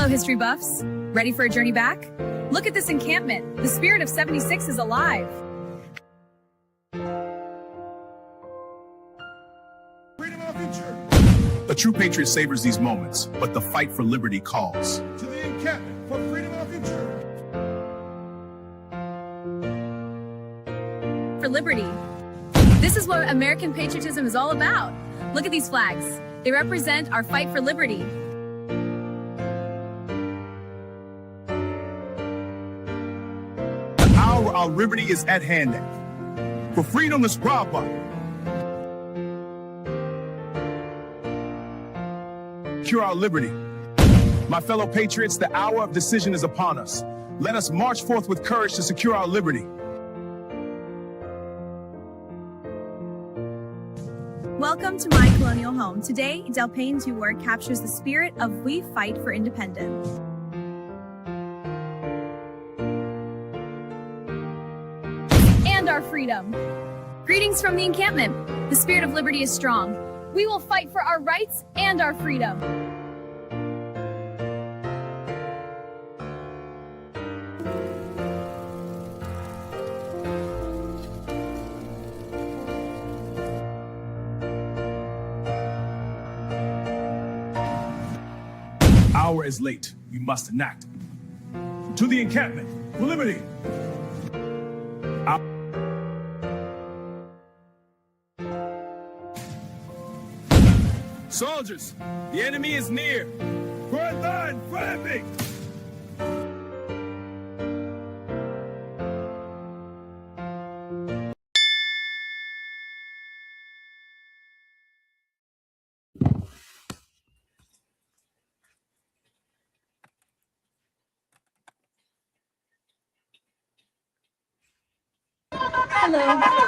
Hello, history buffs. Ready for a journey back? Look at this encampment. The spirit of 76 is alive. Freedom of our future. A true patriot savors these moments, but the fight for liberty calls. To the encampment for freedom of our future. For liberty. This is what American patriotism is all about. Look at these flags. They represent our fight for liberty. The hour our liberty is at hand. For freedom is robbed by. Secure our liberty. My fellow patriots, the hour of decision is upon us. Let us march forth with courage to secure our liberty. Welcome to my colonial home. Today, Del Payne's work captures the spirit of we fight for independence. And our freedom. Greetings from the encampment. The spirit of liberty is strong. We will fight for our rights and our freedom. Hour is late. We must enact. To the encampment for liberty. Soldiers, the enemy is near. Front line, flapping. Hello.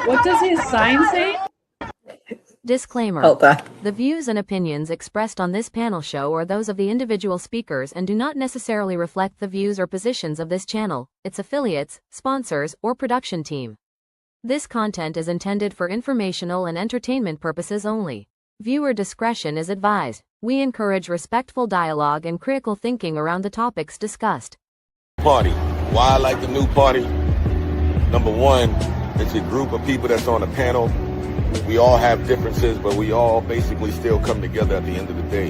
What does his sign say? Disclaimer. The views and opinions expressed on this panel show are those of the individual speakers and do not necessarily reflect the views or positions of this channel, its affiliates, sponsors, or production team. This content is intended for informational and entertainment purposes only. Viewer discretion is advised. We encourage respectful dialogue and critical thinking around the topics discussed. Party. Why I like the new party? Number one, it's a group of people that's on a panel. We all have differences, but we all basically still come together at the end of the day.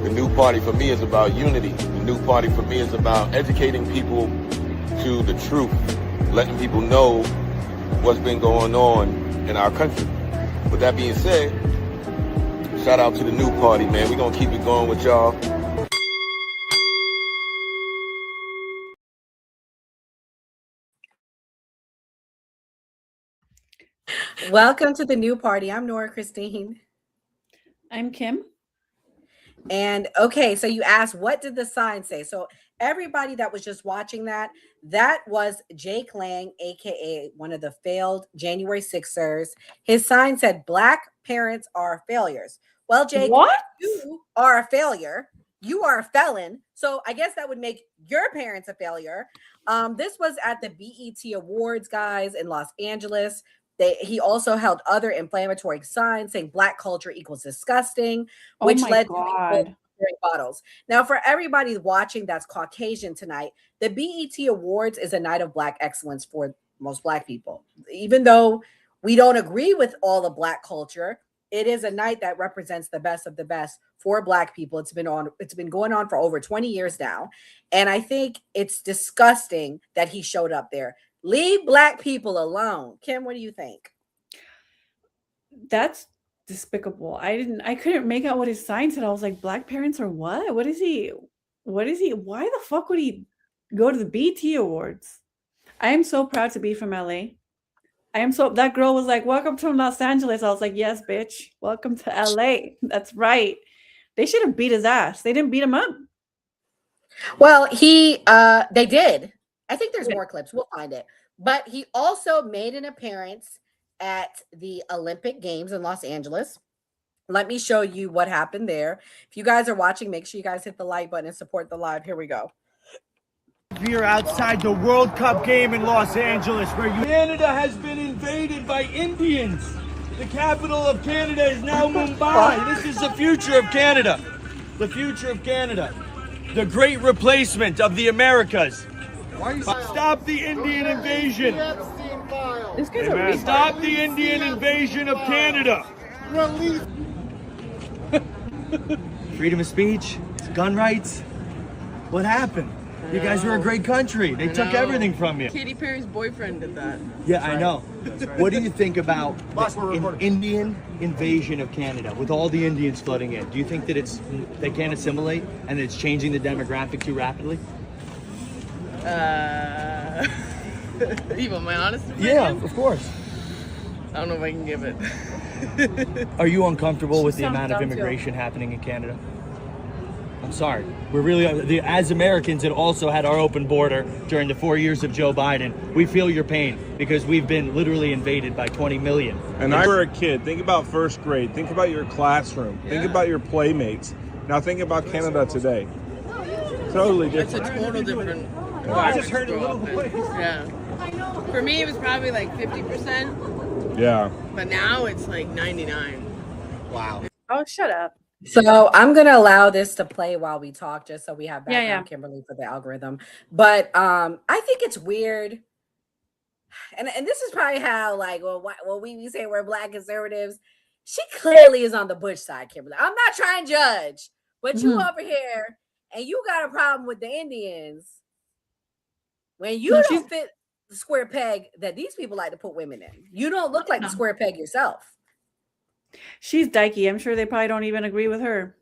The new party for me is about unity. The new party for me is about educating people to the truth, letting people know what's been going on in our country. With that being said, shout out to the new party, man. We're going to keep it going with y'all. Welcome to the new party. I'm Nora Christine. I'm Kim. And okay, so you asked, what did the sign say? So everybody that was just watching that was Jake Lang, aka one of the failed January 6ers. His sign said, Black parents are failures. Well, Jake, what? You are a failure. You are a felon. So I guess that would make your parents a failure. This was at the BET Awards, guys, in Los Angeles. He also held other inflammatory signs saying Black culture equals disgusting, which led to people throwing bottles. Now, for everybody watching that's Caucasian tonight, the BET Awards is a night of Black excellence for most Black people. Even though we don't agree with all the Black culture, it is a night that represents the best of the best for Black people. It's been going on for over 20 years now. And I think it's disgusting that he showed up there. Leave Black people alone. Kim, what do you think? That's despicable. I couldn't make out what his sign said. I was like, Black parents are what? What is he? Why the fuck would he go to the BT Awards? I am so proud to be from LA. That girl was like, welcome to Los Angeles. I was like, yes, bitch. Welcome to LA. That's right. They should have beat his ass. They didn't beat him up. Well, they did. I think there's more clips. We'll find it. But he also made an appearance at the Olympic Games in Los Angeles. Let me show you what happened there. If you guys are watching, make sure you guys hit the like button and support the live. Here we go. We are outside the World Cup game in Los Angeles, where Canada has been invaded by Indians. The capital of Canada is now Mumbai. This is the future of Canada. The future of Canada. The great replacement of the Americas. Stop the Indian invasion. This guy's a Stop the Indian invasion of Canada. Freedom of speech, gun rights. What happened? You guys were a great country. They took everything from you. Katy Perry's boyfriend did that. Yeah, I know. What do you think about an Indian invasion of Canada with all the Indians flooding in? Do you think that they can't assimilate and it's changing the demographic too rapidly? You want my honest opinion? Yeah, of course. I don't know if I can give it. Are you uncomfortable with the amount of immigration happening in Canada? I'm sorry. We're really, as Americans that also had our open border during the 4 years of Joe Biden, we feel your pain because we've been literally invaded by 20 million. And I were a kid. Think about first grade. Think about your classroom. Think about your playmates. Now think about Canada today. Totally different. It's a total different. I just heard a little voice. Yeah. For me, it was probably like 50%. Yeah. But now it's like 99. Wow. Oh, shut up. So I'm going to allow this to play while we talk, just so we have background, Kimberly, for the algorithm. But I think it's weird. And this is probably how, like, well, we say we're Black conservatives. She clearly is on the Bush side, Kimberly. I'm not trying to judge, but you over here and you got a problem with the Indians when you don't fit the square peg that these people like to put women in. You don't look like the square peg yourself. She's dykey. I'm sure they probably don't even agree with her.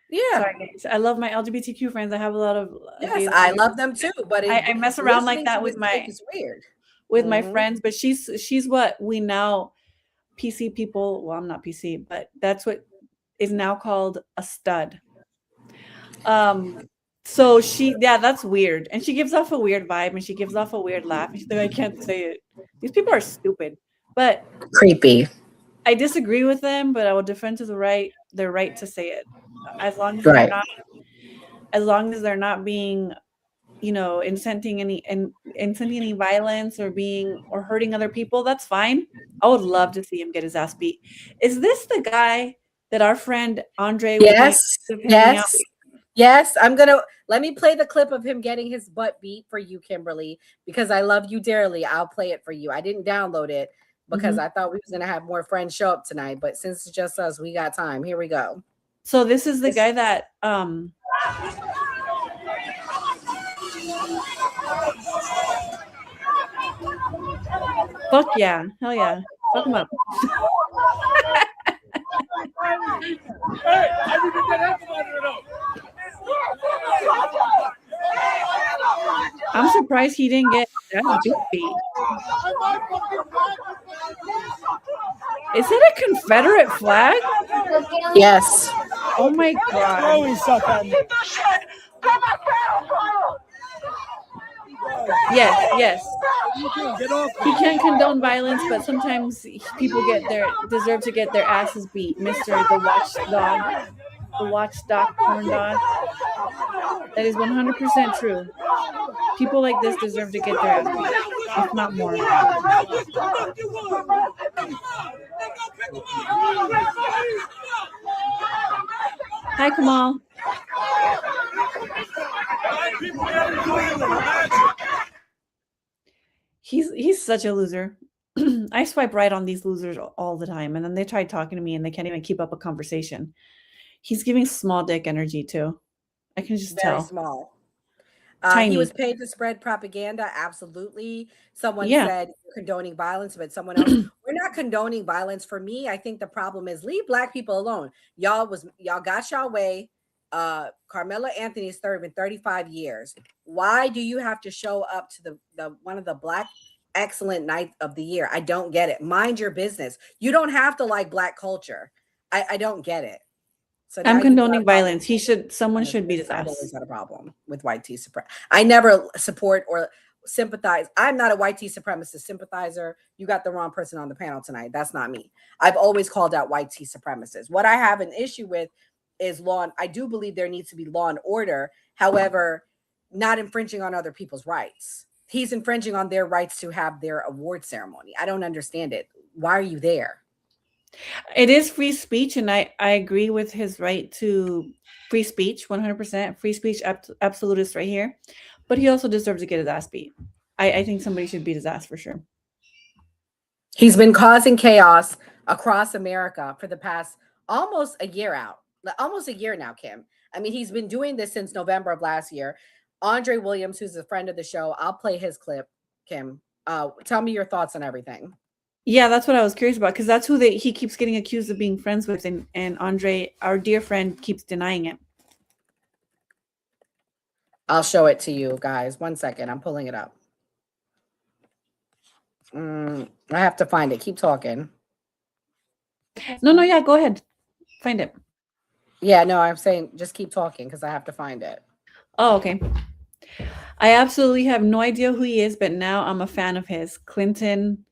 Yeah. Sorry, I love my LGBTQ friends. I have a lot of I love them too, but I mess around like that with my friends, but she's what we now PC people, well, I'm not PC, but that's what is now called a stud. So that's weird. And she gives off a weird vibe and she gives off a weird laugh. And she's like, I can't say it. These people are stupid, but creepy. I disagree with them, but I will defend to their right to say it. As long as they're not being, inciting any violence or hurting other people, that's fine. I would love to see him get his ass beat. Is this the guy that our friend Andre? Yes. Let me play the clip of him getting his butt beat for you, Kimberly, because I love you dearly. I'll play it for you. I didn't download it because I thought we was gonna have more friends show up tonight, but since it's just us, we got time. Here we go. So this is the guy that Fuck yeah. Hell yeah. Fuck him up. I'm surprised he didn't get that beat. Is it a Confederate flag? Yes. Oh my god. Throwing stuff at me. Yes. Get off. He can't condone violence, but sometimes people deserve to get their asses beat. Mr. The watchdog corn dog. That is 100% true. People like this deserve to get their ass beat, if not more. Hi, Kamal. He's such a loser. I swipe right on these losers all the time, and then they try talking to me and they can't even keep up a conversation. He's giving small dick energy too. I can just Very tell. small. Tiny. He was paid to spread propaganda. Absolutely. Someone said condoning violence, but someone else, we're not condoning violence. For me, I think the problem is leave Black people alone. Y'all got y'all way. Carmelo Anthony is serving 35 years. Why do you have to show up to the one of the Black excellent night of the year? I don't get it. Mind your business. You don't have to like Black culture. I don't get it. So I'm condoning violence. Someone should beat his ass. Is not a problem with white tea supremacy. I never support or sympathize. I'm not a white tea supremacist sympathizer. You got the wrong person on the panel tonight. That's not me. I've always called out white tea supremacists. What I have an issue with is law. I do believe there needs to be law and order. However, not infringing on other people's rights. He's infringing on their rights to have their award ceremony. I don't understand it. Why are you there? It is free speech, and I agree with his right to free speech, 100%. Free speech, absolutist right here. But he also deserves to get his ass beat. I think somebody should beat his ass for sure. He's been causing chaos across America for the past almost a year now, Kim. I mean, he's been doing this since November of last year. Andre Williams, who's a friend of the show, I'll play his clip, Kim. Tell me your thoughts on everything. Yeah, that's what I was curious about, because that's who he keeps getting accused of being friends with, and Andre, our dear friend, keeps denying it. I'll show it to you guys. 1 second. I'm pulling it up. I have to find it. Keep talking. No, yeah, go ahead. Find it. Yeah, no, I'm saying just keep talking because I have to find it. Oh, okay. I absolutely have no idea who he is, but now I'm a fan of his. Clinton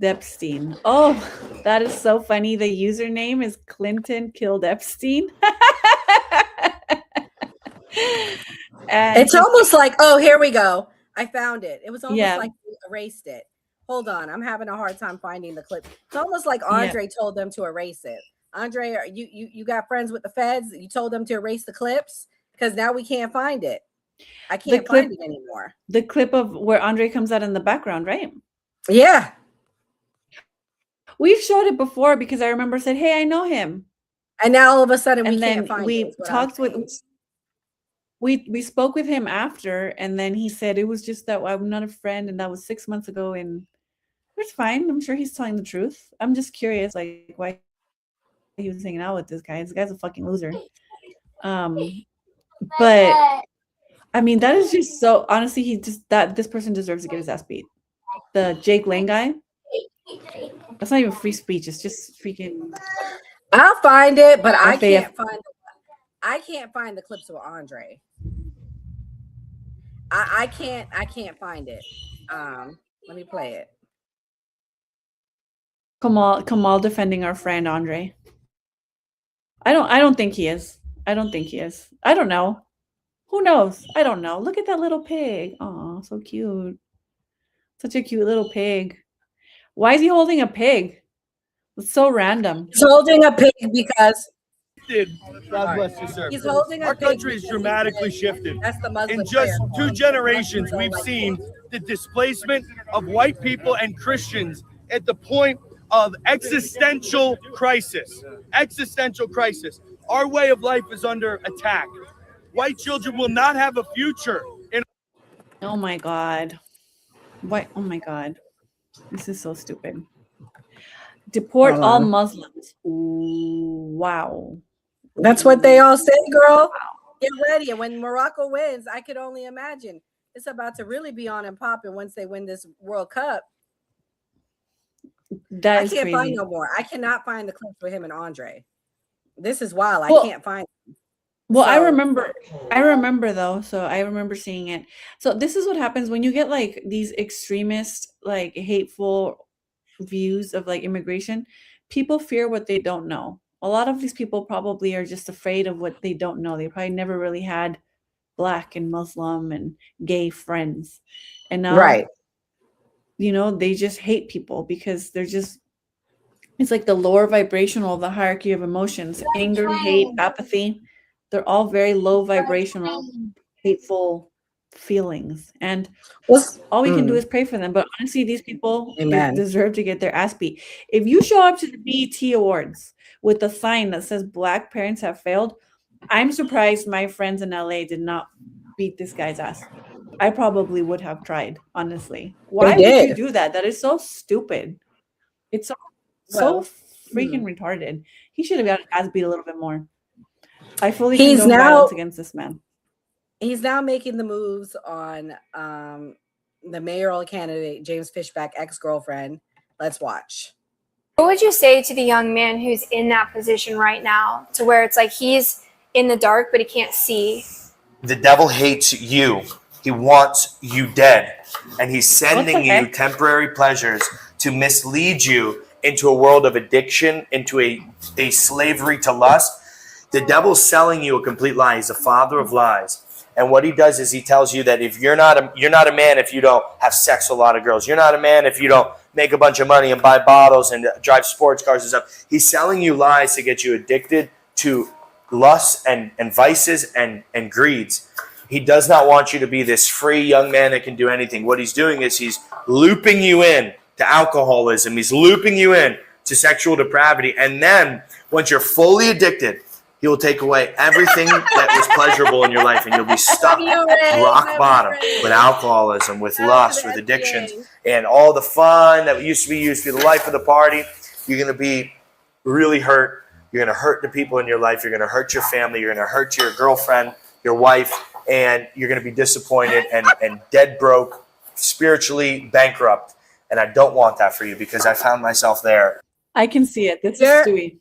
Epstein. Oh, that is so funny. The username is Clinton killed Epstein. And it's almost like, oh, here we go. I found it. It was almost like we erased it. Hold on. I'm having a hard time finding the clip. It's almost like Andre told them to erase it. Andre, you got friends with the feds? You told them to erase the clips? Because now we can't find it. I can't find it anymore. The clip of where Andre comes out in the background, right? Yeah. We've showed it before because I remember said, hey, I know him. And now all of a sudden we can't can't find it. We talked with we spoke with him after, and then he said it was just that I'm not a friend, and that was 6 months ago, and it's fine. I'm sure he's telling the truth. I'm just curious, like, why he was hanging out with this guy. This guy's a fucking loser. But I mean, that is just so honestly, this person deserves to get his ass beat. The Jake Lang guy. That's not even free speech. It's just freaking. I'll find it, but I can't find the clips of Andre. I can't find it. Let me play it. Kamal defending our friend Andre. I don't think he is. I don't know. Who knows? I don't know. Look at that little pig. Oh, so cute. Such a cute little pig. Why is he holding a pig? It's so random. He's holding a pig because God bless you, sir. He's holding Our country has dramatically shifted. That's the Muslim In just prayer. 2 generations, we've seen the displacement of white people and Christians at the point of existential crisis. Existential crisis. Our way of life is under attack. White children will not have a future. Oh my God. What? Oh my God. This is so stupid. Deport Hold all on. Muslims. Ooh, wow. That's what they all say, girl. Get ready. And when Morocco wins, I could only imagine it's about to really be on and popping once they win this World Cup. That I is can't find crazy. no more. I cannot find the clips with him and Andre. This is wild. Well- I can't find them. Well, I So- remember though. So I remember seeing it. So this is what happens when you get like these extremist, like hateful views of like immigration. People fear what they don't know. A lot of these people probably are just afraid of what they don't know. They probably never really had Black and Muslim and gay friends. And now, Right. you know, they just hate people because they're just, it's like the lower vibrational of the hierarchy of emotions. Anger, hate, apathy. They're all very low vibrational, hateful feelings. And all we can do is pray for them. But honestly, these people Amen. deserve to get their ass beat. If you show up to the BET Awards with a sign that says Black parents have failed, I'm surprised my friends in LA did not beat this guy's ass. I probably would have tried, honestly. Why would you do that? That is so stupid. It's so freaking retarded. He should have got his ass beat a little bit more. I fully condone violence against this man. He's now making the moves on the mayoral candidate, James Fishback, ex-girlfriend. Let's watch. What would you say to the young man who's in that position right now, to where it's like he's in the dark, but he can't see? The devil hates you. He wants you dead. And he's sending you temporary pleasures to mislead you into a world of addiction, into a slavery to lust. The devil's selling you a complete lie. He's the father of lies. And what he does is he tells you that if you're not a man if you don't have sex with a lot of girls. You're not a man if you don't make a bunch of money and buy bottles and drive sports cars and stuff. He's selling you lies to get you addicted to lusts and vices and greeds. He does not want you to be this free young man that can do anything. What he's doing is he's looping you in to alcoholism. He's looping you in to sexual depravity. And then once you're fully addicted, he will take away everything that was pleasurable in your life, and you'll be stuck rock bottom with alcoholism, with lust, with addictions, and all the fun that used to be the life of the party. You're going to be really hurt. You're going to hurt the people in your life. You're going to hurt your family. You're going to hurt your girlfriend, your wife, and you're going to be disappointed and dead broke, spiritually bankrupt. And I don't want that for you because I found myself there. I can see it. This is Stewie.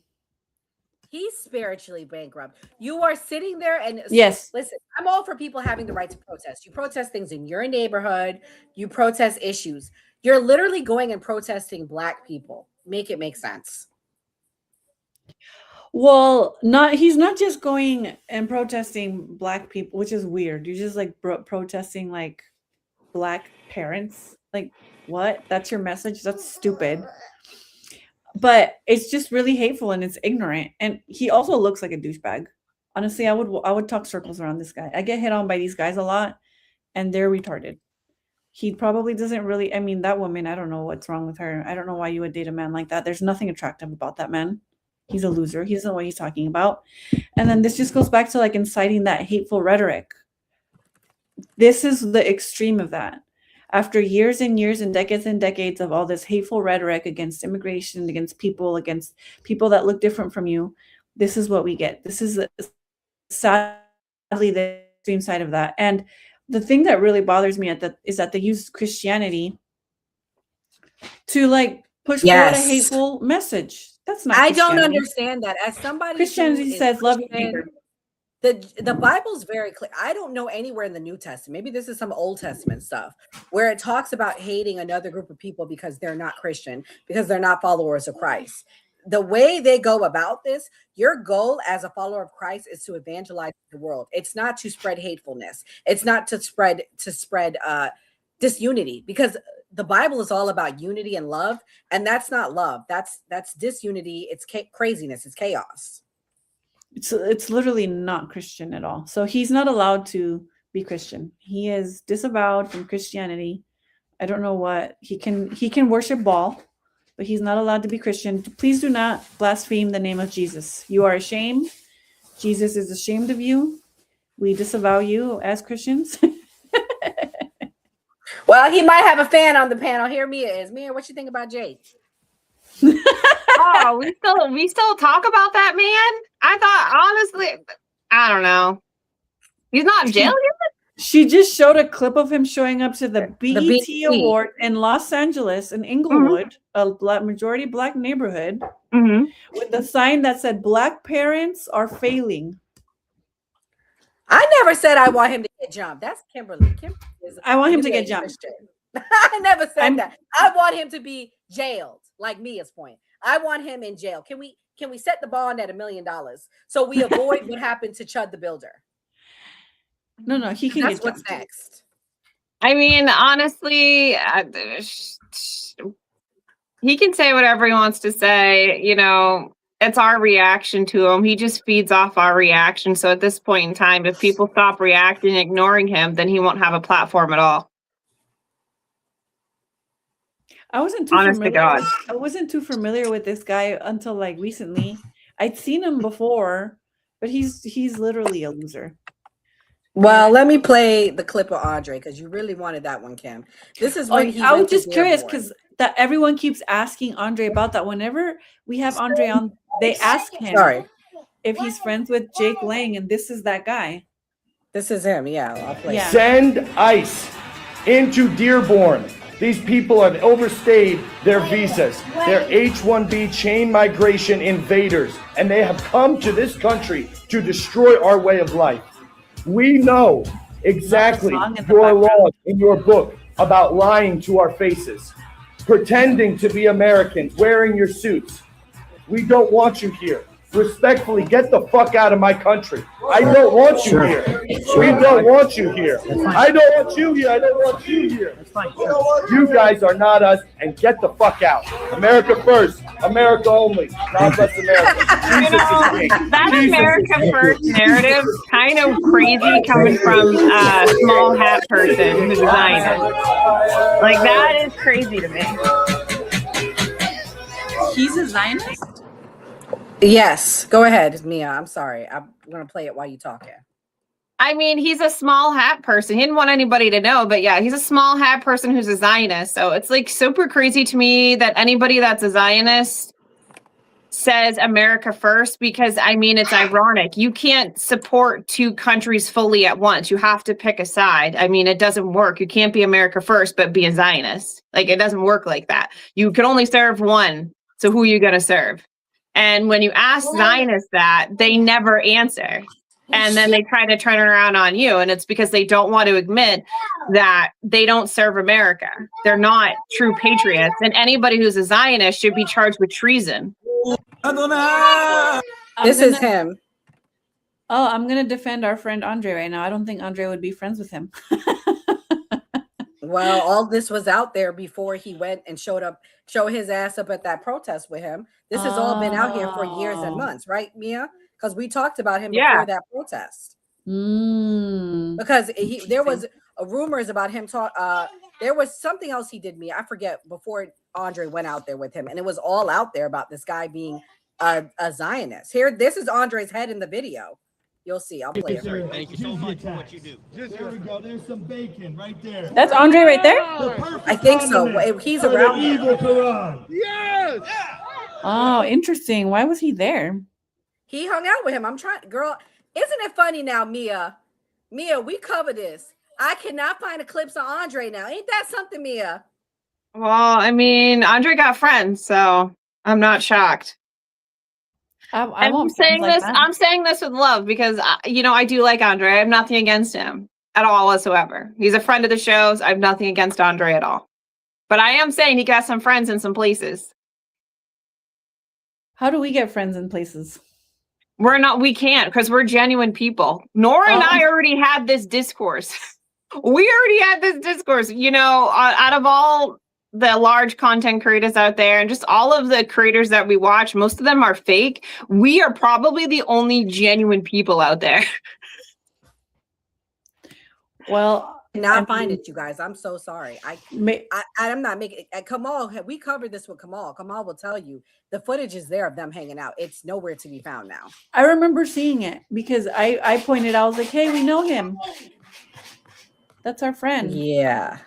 He's spiritually bankrupt. You are sitting there and yes, listen, I'm all for people having the right to protest. You protest things in your neighborhood, you protest issues. You're literally going and protesting Black people. Make it make sense. Well, he's not just going and protesting Black people, which is weird. You're just like protesting like Black parents. Like, what? That's your message? That's stupid. But it's just really hateful and it's ignorant. And he also looks like a douchebag. Honestly, I would talk circles around this guy. I get hit on by these guys a lot and they're retarded. He probably doesn't really, I mean, that woman, I don't know what's wrong with her. I don't know why you would date a man like that. There's nothing attractive about that man. He's a loser. He doesn't know what he's talking about. And then this just goes back to like inciting that hateful rhetoric. This is the extreme of that. After years and years and decades of all this hateful rhetoric against immigration, against people that look different from you, this is what we get. This is sadly the extreme side of that. And the thing that really bothers me is that they use Christianity to like push forward a hateful message. That's not. I don't understand that. As somebody, Christianity says love your neighbor. The Bible's very clear. I don't know anywhere in the New Testament, maybe this is some Old Testament stuff, where it talks about hating another group of people because they're not Christian, because they're not followers of Christ. The way they go about this, your goal as a follower of Christ is to evangelize the world. It's not to spread hatefulness. It's not to spread disunity, because the Bible is all about unity and love, and that's not love. That's disunity. It's craziness. It's chaos. It's literally not Christian at all. So he's not allowed to be Christian. He is disavowed from Christianity. I don't know what he can worship Baal, but he's not allowed to be Christian. Please do not blaspheme the name of Jesus. You are ashamed. Jesus is ashamed of you. We disavow you as Christians. Well, he might have a fan on the panel. Here Mia is. Mia, what you think about Jake? Oh, we still talk about that man? I thought, honestly, I don't know. He's not in jail yet? She just showed a clip of him showing up to the BET BET. Award in Los Angeles, in Inglewood, a majority black neighborhood, with a sign that said "Black parents are failing." I never said I want him to get jumped. That's Kimberly. I want him to get jumped. I never said that. I want him to be jailed, like Mia's point. I want him in jail. Can we set the bond at $1 million so we avoid what happened to Chud the Builder? No, he can That's get what's jumped. next. I mean, honestly, he can say whatever he wants to say. You know, it's our reaction to him. He just feeds off our reaction. So at this point in time, if people stop reacting, ignoring him, then he won't have a platform at all. I wasn't too Honest to God. I wasn't too familiar with this guy until like recently. I'd seen him before, but he's literally a loser. Well, let me play the clip of Andre because you really wanted that one, Kim. This is when I was just curious because that everyone keeps asking Andre about that. Whenever we have Andre on, they ask him if he's friends with Jake Lang, and this is that guy. This is him. Yeah, I'll play. Yeah. Send ICE into Dearborn. These people have overstayed their visas. They're H-1B chain migration invaders, and they have come to this country to destroy our way of life. We know exactly your laws in your book about lying to our faces, pretending to be Americans, wearing your suits. We don't want you here. Respectfully, get the fuck out of my country. I don't want you here. We don't want you here. I don't want you here. I don't want you here. You guys are not us, and get the fuck out. America first. America only. God bless America. That America First narrative is kind of crazy coming from a small hat person who designed it. Like, that is crazy to me. He's a Zionist? Yes, go ahead, Mia. I'm sorry. I'm going to play it while you're talking. I mean, he's a small hat person. He didn't want anybody to know, but yeah, he's a small hat person who's a Zionist. So it's like super crazy to me that anybody that's a Zionist says America first, because I mean, it's ironic. You can't support two countries fully at once. You have to pick a side. I mean, it doesn't work. You can't be America first, but be a Zionist. Like, it doesn't work like that. You can only serve one. So who are you going to serve? And when you ask Zionists that, they never answer. And then they try to turn it around on you. And it's because they don't want to admit that they don't serve America. They're not true patriots. And anybody who's a Zionist should be charged with treason. This is him. Oh, I'm going to defend our friend Andre right now. I don't think Andre would be friends with him. Well, all this was out there before he went and show his ass up at that protest with him. This has all been out here for years and months, right, Mia? Because we talked about him before that protest. Because there was rumors about him there was something else he did, Mia. I forget, before Andre went out there with him, and it was all out there about this guy being a Zionist. Here, this is Andre's head in the video. You'll see. I'll play it. Thank you so much for what you do. There we go. There's some bacon right there. That's Andre right there? I think so. He's around there. Yes! Oh, interesting. Why was he there? He hung out with him. I'm trying, girl. Isn't it funny now, Mia? Mia, we cover this. I cannot find the clips of Andre now. Ain't that something, Mia? Well, I mean, Andre got friends, so I'm not shocked. I'm saying this with love because I do like Andre. I have nothing against him at all whatsoever. He's a friend of the shows. I have nothing against Andre at all. But I am saying he got some friends in some places. How do we get friends in places? We can't, because we're genuine people. Nora and I already had this discourse. Out of all the large content creators out there and just all of the creators that we watch, most of them are fake. We are probably the only genuine people out there. Well, I find it, you guys. I'm so sorry. I'm not making it. Kamal, we covered this with Kamal. Kamal will tell you the footage is there of them hanging out. It's nowhere to be found now. I remember seeing it because I pointed out, I was like, hey, we know him. That's our friend. Yeah.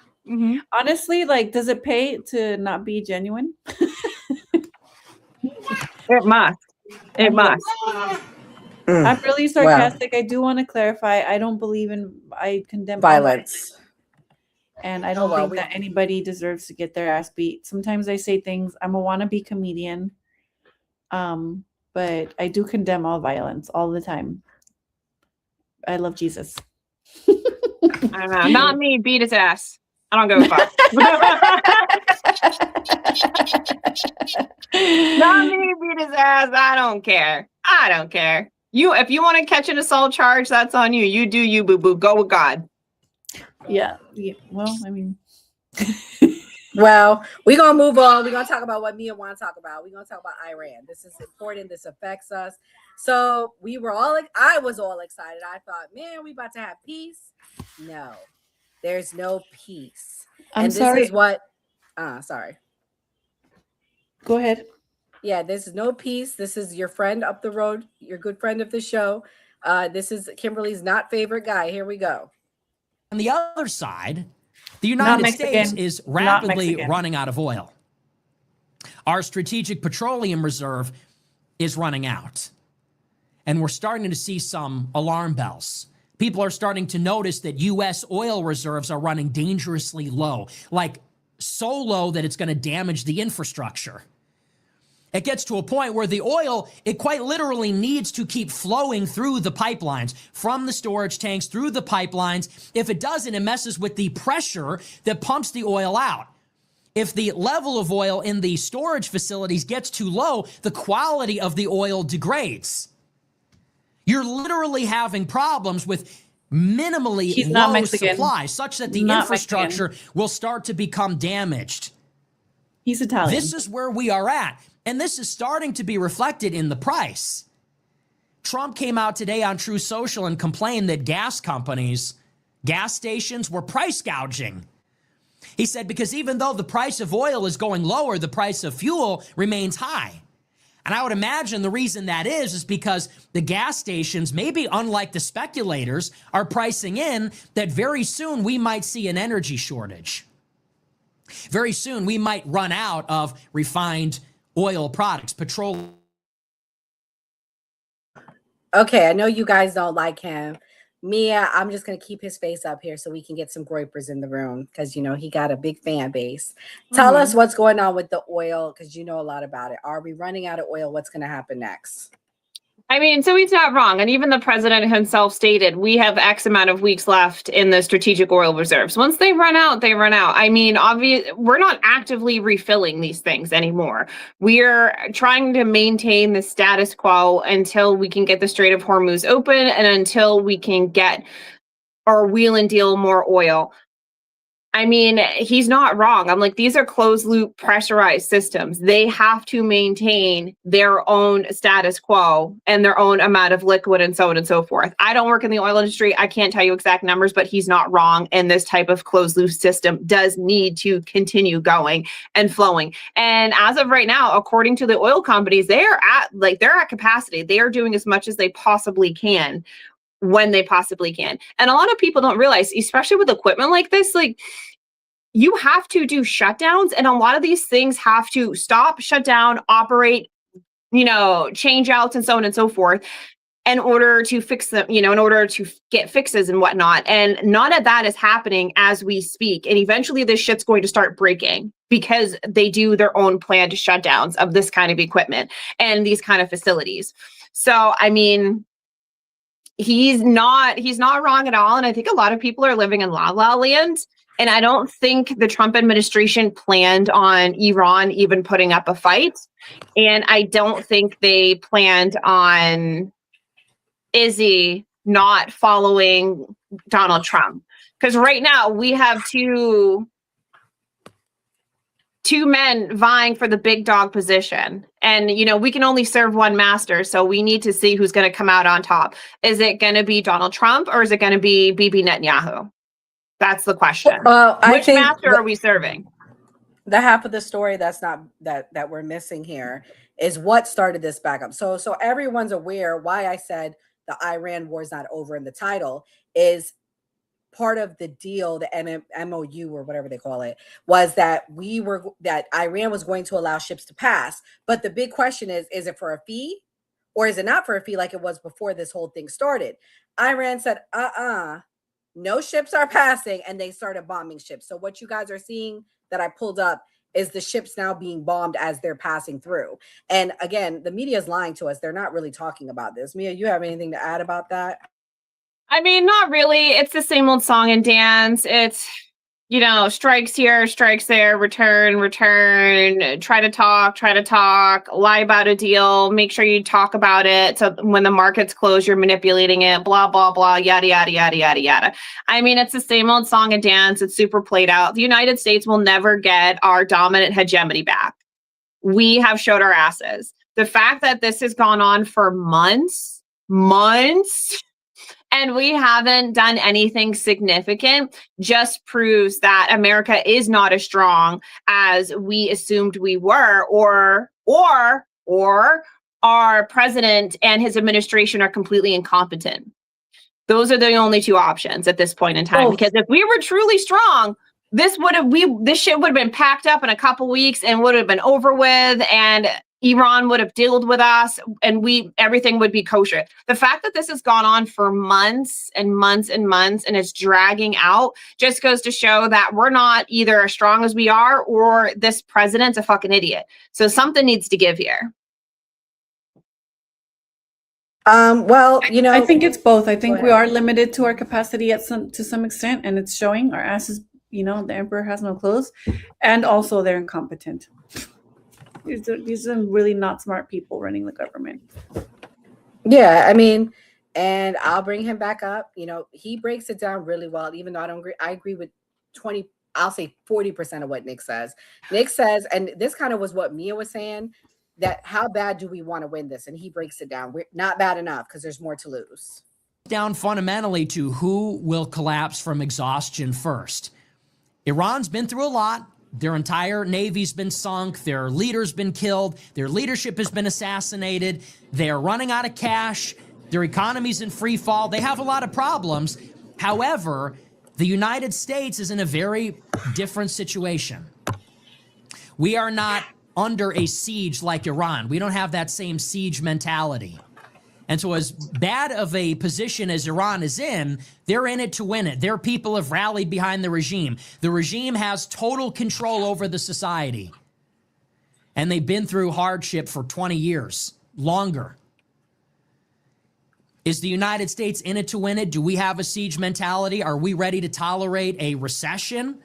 Honestly, like, does it pay to not be genuine? It must. It must. I'm really sarcastic. I do want to clarify. I don't believe I condemn all Violence. and I don't think that anybody deserves to get their ass beat. Sometimes I say things. I'm a wannabe comedian, but I do condemn all violence all the time. I love Jesus. I don't know. Not me. Beat his ass. I don't give a fuck. Not me. Beat his ass. I don't care. I don't care. If you want to catch an assault charge, that's on you. You do you, boo boo. Go with God. Yeah. Well, I mean. Well, we're going to move on. We're going to talk about what Mia want to talk about. We're going to talk about Iran. This is important. This affects us. So I was all excited. I thought, man, we about to have peace. No, there's no peace. This is what, sorry. Go ahead. Yeah, this is no peace. This is your friend up the road, your good friend of the show. This is Kimberly's not favorite guy. Here we go. On the other side, the United States is rapidly running out of oil. Our strategic petroleum reserve is running out. And we're starting to see some alarm bells. People are starting to notice that U.S. oil reserves are running dangerously low, like so low that it's going to damage the infrastructure. It gets to a point where the oil, it quite literally needs to keep flowing through the pipelines, from the storage tanks, through the pipelines. If it doesn't, it messes with the pressure that pumps the oil out. If the level of oil in the storage facilities gets too low, the quality of the oil degrades. You're literally having problems with minimally low supply, such that the infrastructure will start to become damaged. He's Italian. This is where we are at. And this is starting to be reflected in the price. Trump came out today on True Social and complained that gas companies, gas stations were price gouging. He said, because even though the price of oil is going lower, the price of fuel remains high. And I would imagine the reason that is because the gas stations, maybe unlike the speculators, are pricing in that very soon we might see an energy shortage. Very soon we might run out of refined oil products, petroleum. Okay, I know you guys don't like him. Mia, I'm just going to keep his face up here so we can get some groypers in the room because, you know, he got a big fan base. Tell us what's going on with the oil because you know a lot about it. Are we running out of oil? What's going to happen next? I mean, so he's not wrong. And even the president himself stated, we have X amount of weeks left in the strategic oil reserves. Once they run out, they run out. I mean, we're not actively refilling these things anymore. We're trying to maintain the status quo until we can get the Strait of Hormuz open and until we can get or wheel and deal more oil. I mean, he's not wrong. I'm like, these are closed loop pressurized systems. They have to maintain their own status quo and their own amount of liquid and so on and so forth. I don't work in the oil industry. I can't tell you exact numbers, but he's not wrong. And this type of closed loop system does need to continue going and flowing. And as of right now, according to the oil companies, they're at capacity. They are doing as much as they possibly can when they possibly can. And a lot of people don't realize, especially with equipment like this, like you have to do shutdowns and a lot of these things have to stop, shut down, operate, you know, change outs and so on and so forth in order to fix them, you know, in order to get fixes and whatnot. And none of that is happening as we speak. And eventually this shit's going to start breaking because they do their own planned shutdowns of this kind of equipment and these kind of facilities. So, I mean, he's not wrong at all. And I think a lot of people are living in la la land. And I don't think the Trump administration planned on Iran even putting up a fight. And I don't think they planned on Izzy not following Donald Trump. Because right now we have two men vying for the big dog position. And, you know, we can only serve one master. So we need to see who's going to come out on top. Is it going to be Donald Trump or is it going to be Bibi Netanyahu? That's the question. Which master are we serving? The half of the story that's not that we're missing here is what started this back up. So everyone's aware why I said the Iran war is not over in the title is part of the deal, the MOU or whatever they call it, was that Iran was going to allow ships to pass. But the big question is it for a fee or is it not for a fee like it was before this whole thing started? Iran said, no ships are passing, and they started bombing ships. So what you guys are seeing that I pulled up is the ships now being bombed as they're passing through. And again, the media is lying to us. They're not really talking about this. Mia, you have anything to add about that? I mean, not really. It's the same old song and dance. It's, strikes here, strikes there, return, try to talk, lie about a deal, make sure you talk about it. So when the markets close, you're manipulating it, blah, blah, blah, yada, yada, yada, yada, yada. I mean, it's the same old song and dance. It's super played out. The United States will never get our dominant hegemony back. We have showed our asses. The fact that this has gone on for months, and we haven't done anything significant just proves that America is not as strong as we assumed we were, or our president and his administration are completely incompetent. Those are the only two options at this point in time. Because if we were truly strong, this shit would have been packed up in a couple weeks and would have been over with, and Iran would have dealt with us, and everything would be kosher. The fact that this has gone on for months and months and months and it's dragging out just goes to show that we're not either as strong as we are, or this president's a fucking idiot. So something needs to give here. Well, I think it's both. I think we are limited to our capacity to some extent, and it's showing. Our asses, the emperor has no clothes, and also they're incompetent. These are really not smart people running the government. Yeah, I mean, and I'll bring him back up. He breaks it down really well, even though I don't agree. I agree with 40% of what Nick says. Nick says, and this kind of was what Mia was saying, that how bad do we want to win this? And he breaks it down. We're not bad enough because there's more to lose. Down fundamentally to who will collapse from exhaustion first. Iran's been through a lot. Their entire navy's been sunk. Their leader's been killed. Their leadership has been assassinated. They're running out of cash. Their economy's in free fall. They have a lot of problems. However, the United States is in a very different situation. We are not under a siege like Iran. We don't have that same siege mentality. And so as bad of a position as Iran is in, they're in it to win it. Their people have rallied behind the regime. The regime has total control over the society. And they've been through hardship for 20 years, longer. Is the United States in it to win it? Do we have a siege mentality? Are we ready to tolerate a recession?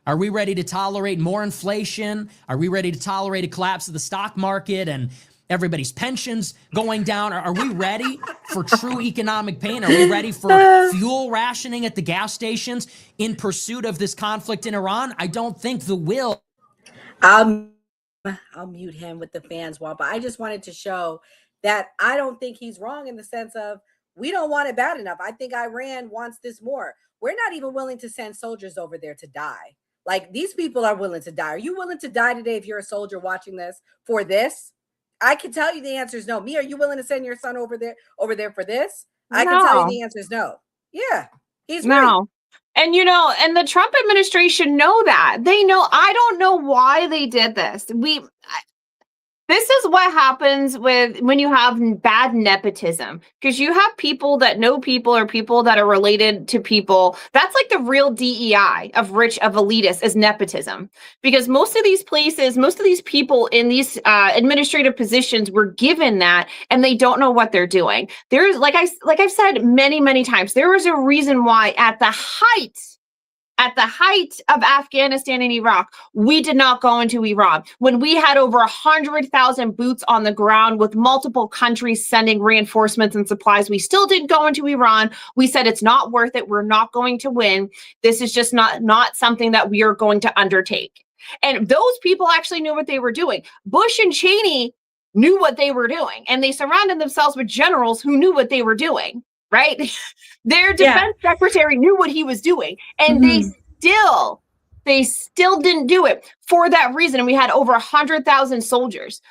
Are we ready to tolerate more inflation? Are we ready to tolerate a collapse of the stock market and everybody's pensions going down? Are we ready for true economic pain? Are we ready for fuel rationing at the gas stations in pursuit of this conflict in Iran? I don't think the will. I'll mute him with the fans wall, but I just wanted to show that I don't think he's wrong in the sense of we don't want it bad enough. I think Iran wants this more. We're not even willing to send soldiers over there to die. Like, these people are willing to die. Are you willing to die today if you're a soldier watching this for this? I can tell you the answer is no. Mia, are you willing to send your son over there for this? I can tell you the answer is no. Yeah, he's no. right. And and the Trump administration know that. They know. I don't know why they did this. This is what happens when you have bad nepotism, because you have people that know people or people that are related to people. That's like the real DEI of elitists is nepotism, because most of these places, most of these people in these administrative positions were given that, and they don't know what they're doing. There's like I've said many, many times, there was a reason why at the height of Afghanistan and Iraq, we did not go into Iran. When we had over 100,000 boots on the ground with multiple countries sending reinforcements and supplies, we still didn't go into Iran. We said it's not worth it. We're not going to win. This is just not something that we are going to undertake. And those people actually knew what they were doing. Bush and Cheney knew what they were doing, and they surrounded themselves with generals who knew what they were doing. Right? Their defense secretary knew what he was doing, and they still didn't do it for that reason. And we had over 100,000 soldiers.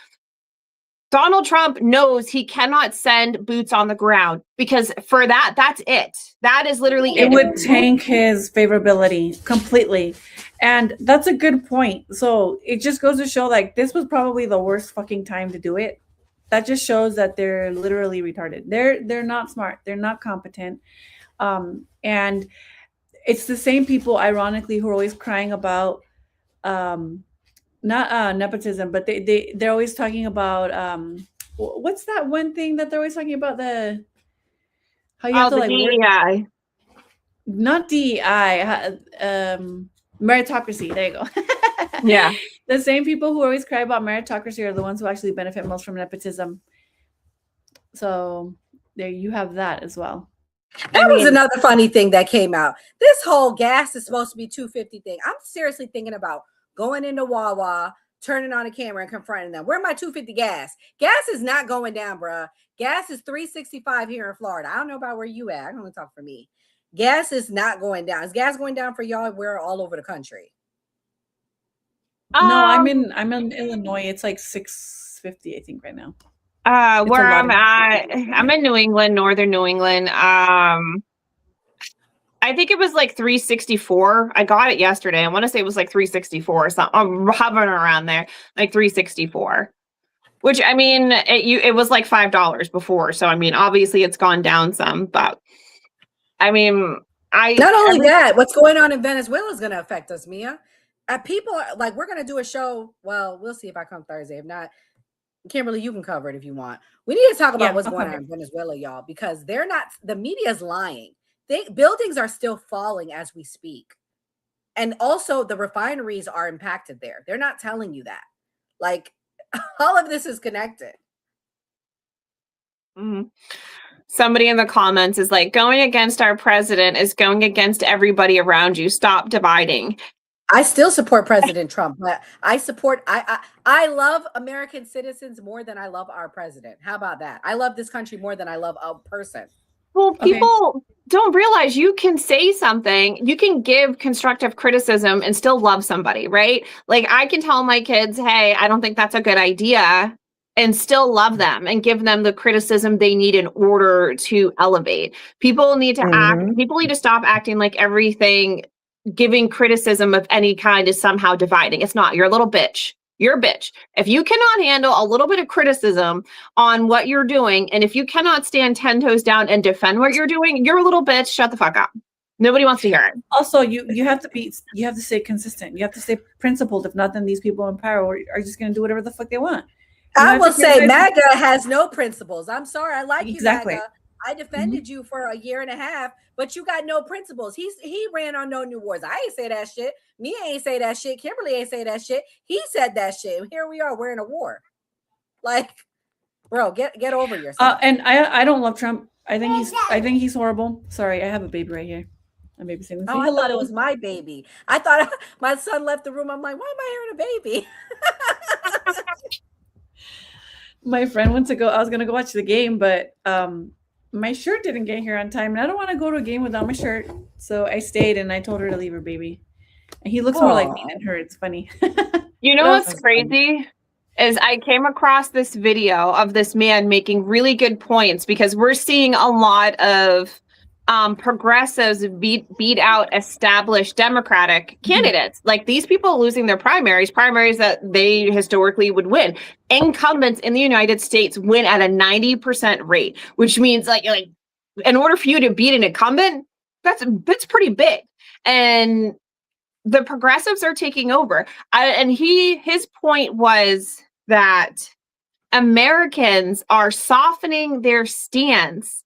Donald Trump knows he cannot send boots on the ground because for that's it. That is literally it. It would tank his favorability completely. And that's a good point. So it just goes to show like this was probably the worst fucking time to do it. That just shows that they're literally retarded. They're not smart. They're not competent. And it's the same people, ironically, who are always crying about not nepotism, but they're always talking about what's that one thing that they're always talking about, how you have to like DEI. work, not DEI, meritocracy. There you go. Yeah, the same people who always cry about meritocracy are the ones who actually benefit most from nepotism. So there you have that as well. That was another funny thing that came out. This whole gas is supposed to be $2.50 thing. I'm seriously thinking about going into Wawa, turning on a camera and confronting them. Where my $2.50 gas? Gas is not going down, bruh. Gas is $3.65 here in Florida. I don't know about where you at. I can only talk for me. Gas is not going down. Is gas going down for y'all? We're all over the country. No, I'm in Illinois. It's like $6.50, I think, right now. Where I'm at, I'm in New England, northern New England. I think it was like $3.64. I got it yesterday. I want to say it was like $3.64 or something. I'm hovering around there, like $3.64. Which I mean, it was like $5 before. So I mean, obviously it's gone down some, but I mean, not only that, what's going on in Venezuela is going to affect us, Mia. People are like, we're going to do a show. Well, we'll see if I come Thursday. If not, Kimberly, you can cover it if you want. We need to talk about what's going on in Venezuela, y'all, because they're not. The media is lying. Buildings are still falling as we speak. And also the refineries are impacted there. They're not telling you that. Like, all of this is connected. Mm-hmm. Somebody in the comments is like, going against our president is going against everybody around you. Stop dividing. I still support President Trump, but I love American citizens more than I love our president. How about that? I love this country more than I love a person. Well, people don't realize you can say something, you can give constructive criticism and still love somebody, right? Like I can tell my kids, hey, I don't think that's a good idea, and still love them and give them the criticism they need in order to elevate. People need to people need to stop acting like everything giving criticism of any kind is somehow dividing. It's not. You're a little bitch. You're a bitch. If you cannot handle a little bit of criticism on what you're doing, and if you cannot stand 10 toes down and defend what you're doing, you're a little bitch. Shut the fuck up. Nobody wants to hear it. Also, you have to stay consistent. You have to stay principled. If not, then these people in power are just going to do whatever the fuck they want. I will say MAGA has no principles. I'm sorry. I like you, MAGA. I defended you for a year and a half, but you got no principles. He ran on no new wars. I ain't say that shit. Mia ain't say that shit. Kimberly ain't say that shit. He said that shit. And here we are. We're in a war. Like, bro, get over yourself. And I don't love Trump. I think he's horrible. Sorry, I have a baby right here. I'm babysitting. Oh, I thought it was my baby. I thought my son left the room. I'm like, why am I hearing a baby? My friend went to go. I was gonna go watch the game, but my shirt didn't get here on time, and I don't want to go to a game without my shirt. So I stayed, and I told her to leave her baby. And he looks more like me than her. It's funny. You know what's crazy is I came across this video of this man making really good points, because we're seeing a lot of progressives beat out established Democratic candidates. Like these people losing their primaries that they historically would win. Incumbents in the United States win at a 90% rate, which means like in order for you to beat an incumbent, that's pretty big. And the progressives are taking over. And his point was that Americans are softening their stance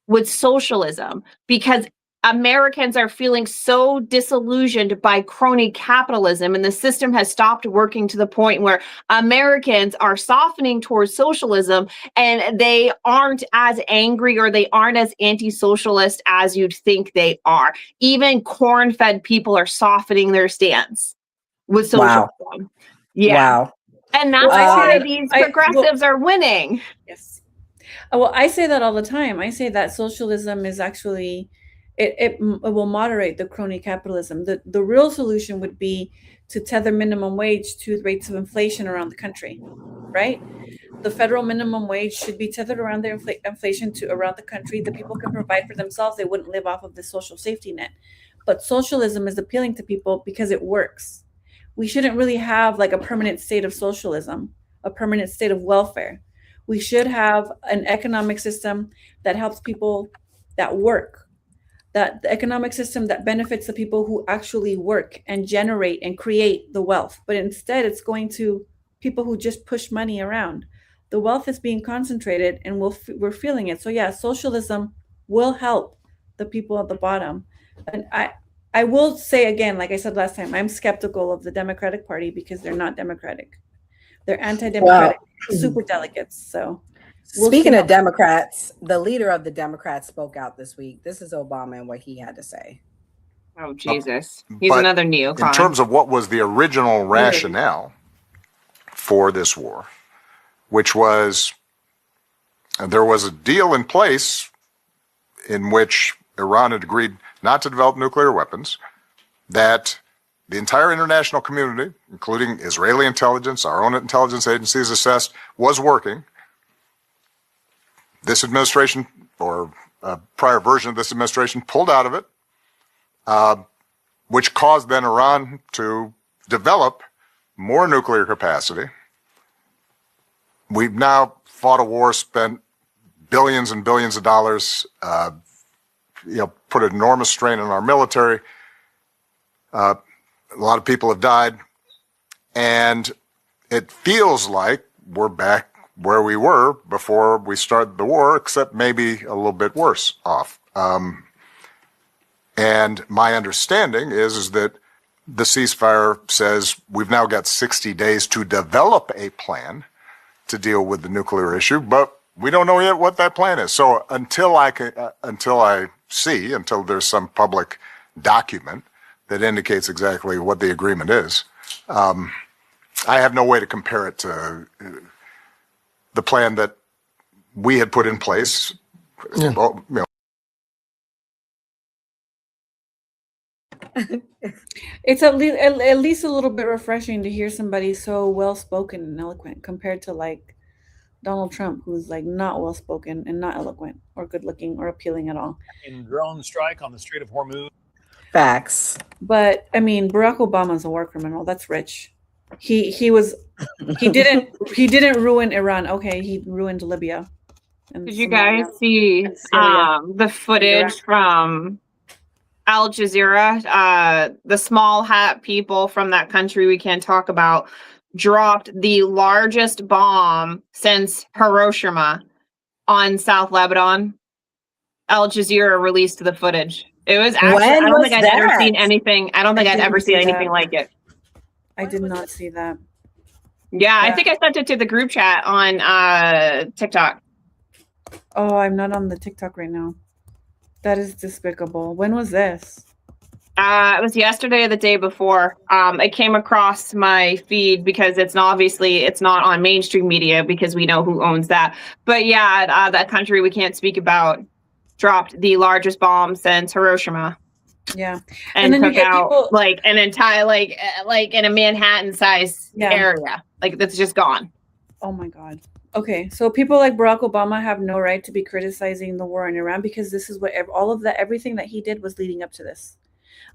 with socialism because Americans are feeling so disillusioned by crony capitalism, and the system has stopped working to the point where Americans are softening towards socialism, and they aren't as angry or they aren't as anti-socialist as you'd think they are. Even corn-fed people are softening their stance with socialism. Wow. Yeah. Wow. And that's why these progressives are winning. Yes. Well, I say that all the time. I say that socialism is actually, it will moderate the crony capitalism. The real solution would be to tether minimum wage to the rates of inflation around the country, right? The federal minimum wage should be tethered around the inflation to around the country. The people can provide for themselves. They wouldn't live off of the social safety net. But socialism is appealing to people because it works. We shouldn't really have like a permanent state of socialism, a permanent state of welfare. We should have an economic system that helps people that work, that the economic system that benefits the people who actually work and generate and create the wealth. But instead, it's going to people who just push money around. The wealth is being concentrated, and we're feeling it. So yeah, socialism will help the people at the bottom. And I will say again, like I said last time, I'm skeptical of the Democratic Party because they're not democratic. They're anti-democratic, super delegates. So speaking of Democrats, the leader of the Democrats spoke out this week. This is Obama and what he had to say. Oh, Jesus. He's But another neocon. In terms of what was the original rationale for this war, which was there was a deal in place in which Iran had agreed not to develop nuclear weapons, that the entire international community, including Israeli intelligence, our own intelligence agencies assessed, was working. This administration, or a prior version of this administration, pulled out of it, which caused then Iran to develop more nuclear capacity. We've now fought a war, spent billions and billions of dollars, put an enormous strain on our military. A lot of people have died, and it feels like we're back where we were before we started the war, except maybe a little bit worse off. And my understanding is that the ceasefire says we've now got 60 days to develop a plan to deal with the nuclear issue, but we don't know yet what that plan is. So until there's some public document that indicates exactly what the agreement is, I have no way to compare it to the plan that we had put in place. Yeah. It's at least a little bit refreshing to hear somebody so well spoken and eloquent compared to like Donald Trump, who's like not well spoken and not eloquent or good looking or appealing at all. In drone strike on the Strait of Hormuz. Facts. But I mean, Barack Obama's a war criminal. That's rich. He didn't ruin Iran. Okay, he ruined Libya. Did you guys see the footage from Al Jazeera? The small hat people from that country we can't talk about dropped the largest bomb since Hiroshima on South Lebanon. Al Jazeera released the footage. It was actually, I don't think I'd ever seen anything. I don't think I'd ever seen anything like it. I did not see that. Yeah, I think I sent it to the group chat on TikTok. Oh, I'm not on the TikTok right now. That is despicable. When was this? It was yesterday or the day before. It came across my feed because it's not on mainstream media because we know who owns that. But yeah, that country we can't speak about dropped the largest bomb since Hiroshima. Yeah, and then took out people, like an entire like in a Manhattan size area. Like that's just gone. Oh my God. Okay, so people like Barack Obama have no right to be criticizing the war in Iran because this is what everything that he did was leading up to this.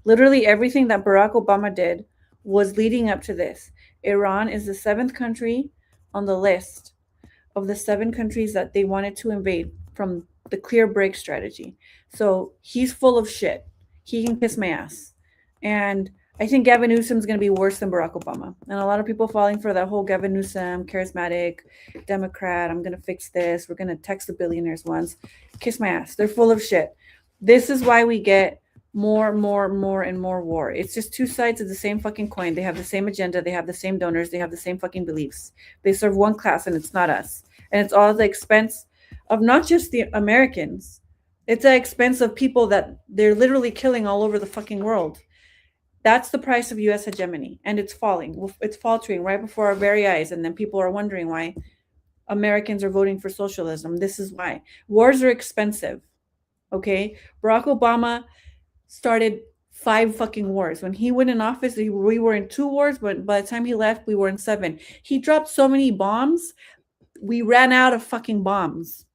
Literally everything that Barack Obama did was leading up to this. Iran is the 7th country on the list of the 7 countries that they wanted to invade from the clear break strategy. So he's full of shit. He can kiss my ass. And I think Gavin Newsom's going to be worse than Barack Obama. And a lot of people falling for that whole Gavin Newsom, charismatic, Democrat, I'm going to fix this. We're going to tax the billionaires once. Kiss my ass. They're full of shit. This is why we get more and more war. It's just two sides of the same fucking coin. They have the same agenda. They have the same donors. They have the same fucking beliefs. They serve one class and it's not us. And it's all at the expense of not just the Americans. It's at the expense of people that they're literally killing all over the fucking world. That's the price of U.S. hegemony, and it's falling. It's faltering right before our very eyes, and then people are wondering why Americans are voting for socialism. This is why. Wars are expensive, okay? Barack Obama started 5 fucking wars. When he went in office, we were in 2 wars, but by the time he left, we were in 7. He dropped so many bombs. We ran out of fucking bombs.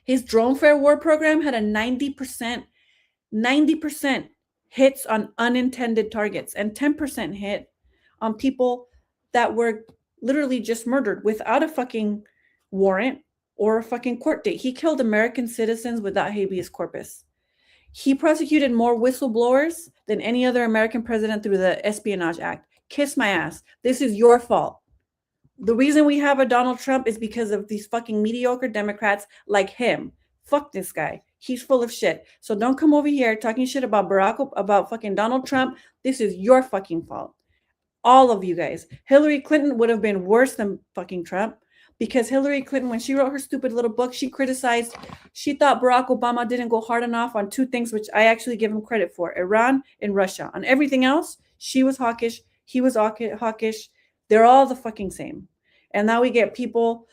His drone fare war program had a 90% hits on unintended targets and 10% hit on people that were literally just murdered without a fucking warrant or a fucking court date. He killed American citizens without habeas corpus. He prosecuted more whistleblowers than any other American president through the Espionage Act. Kiss my ass. This is your fault. The reason we have a Donald Trump is because of these fucking mediocre Democrats like him. Fuck this guy. He's full of shit. So don't come over here talking shit about about fucking Donald Trump. This is your fucking fault. All of you guys. Hillary Clinton would have been worse than fucking Trump, because Hillary Clinton, when she wrote her stupid little book, she thought Barack Obama didn't go hard enough on two things, which I actually give him credit for: Iran and Russia. On everything else, she was hawkish. He was hawkish. They're all the fucking same. And now we get people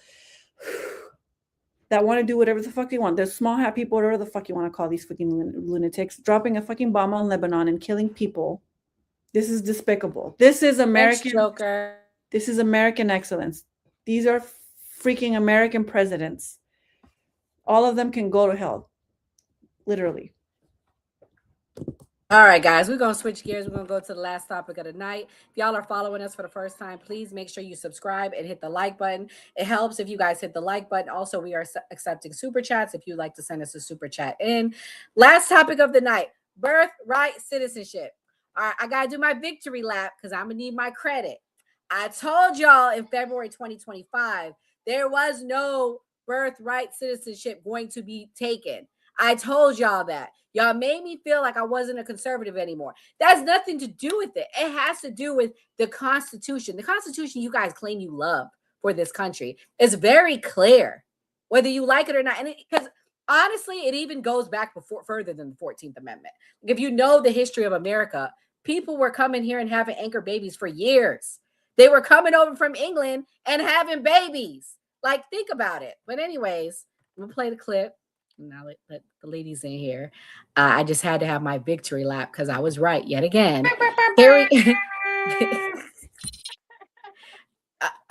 that want to do whatever the fuck they want. There's small hat people, whatever the fuck you want to call these fucking lunatics, dropping a fucking bomb on Lebanon and killing people. This is despicable. This is American. This is American excellence. These are freaking American presidents. All of them can go to hell. Literally. All right, guys, we're going to switch gears. We're going to go to the last topic of the night. If y'all are following us for the first time, please make sure you subscribe and hit the like button. It helps if you guys hit the like button. Also, we are accepting super chats if you'd like to send us a super chat in. Last topic of the night, birthright citizenship. All right, I got to do my victory lap because I'm going to need my credit. I told y'all in February 2025, there was no birthright citizenship going to be taken. I told y'all that. Y'all made me feel like I wasn't a conservative anymore. That's nothing to do with it. It has to do with the Constitution. The Constitution you guys claim you love for this country is very clear, whether you like it or not. And because honestly, it even goes back further than the 14th Amendment. If you know the history of America, people were coming here and having anchor babies for years. They were coming over from England and having babies. Like, think about it. But anyways, I'm going to play the clip. Now let the ladies in here. I just had to have my victory lap because I was right yet again.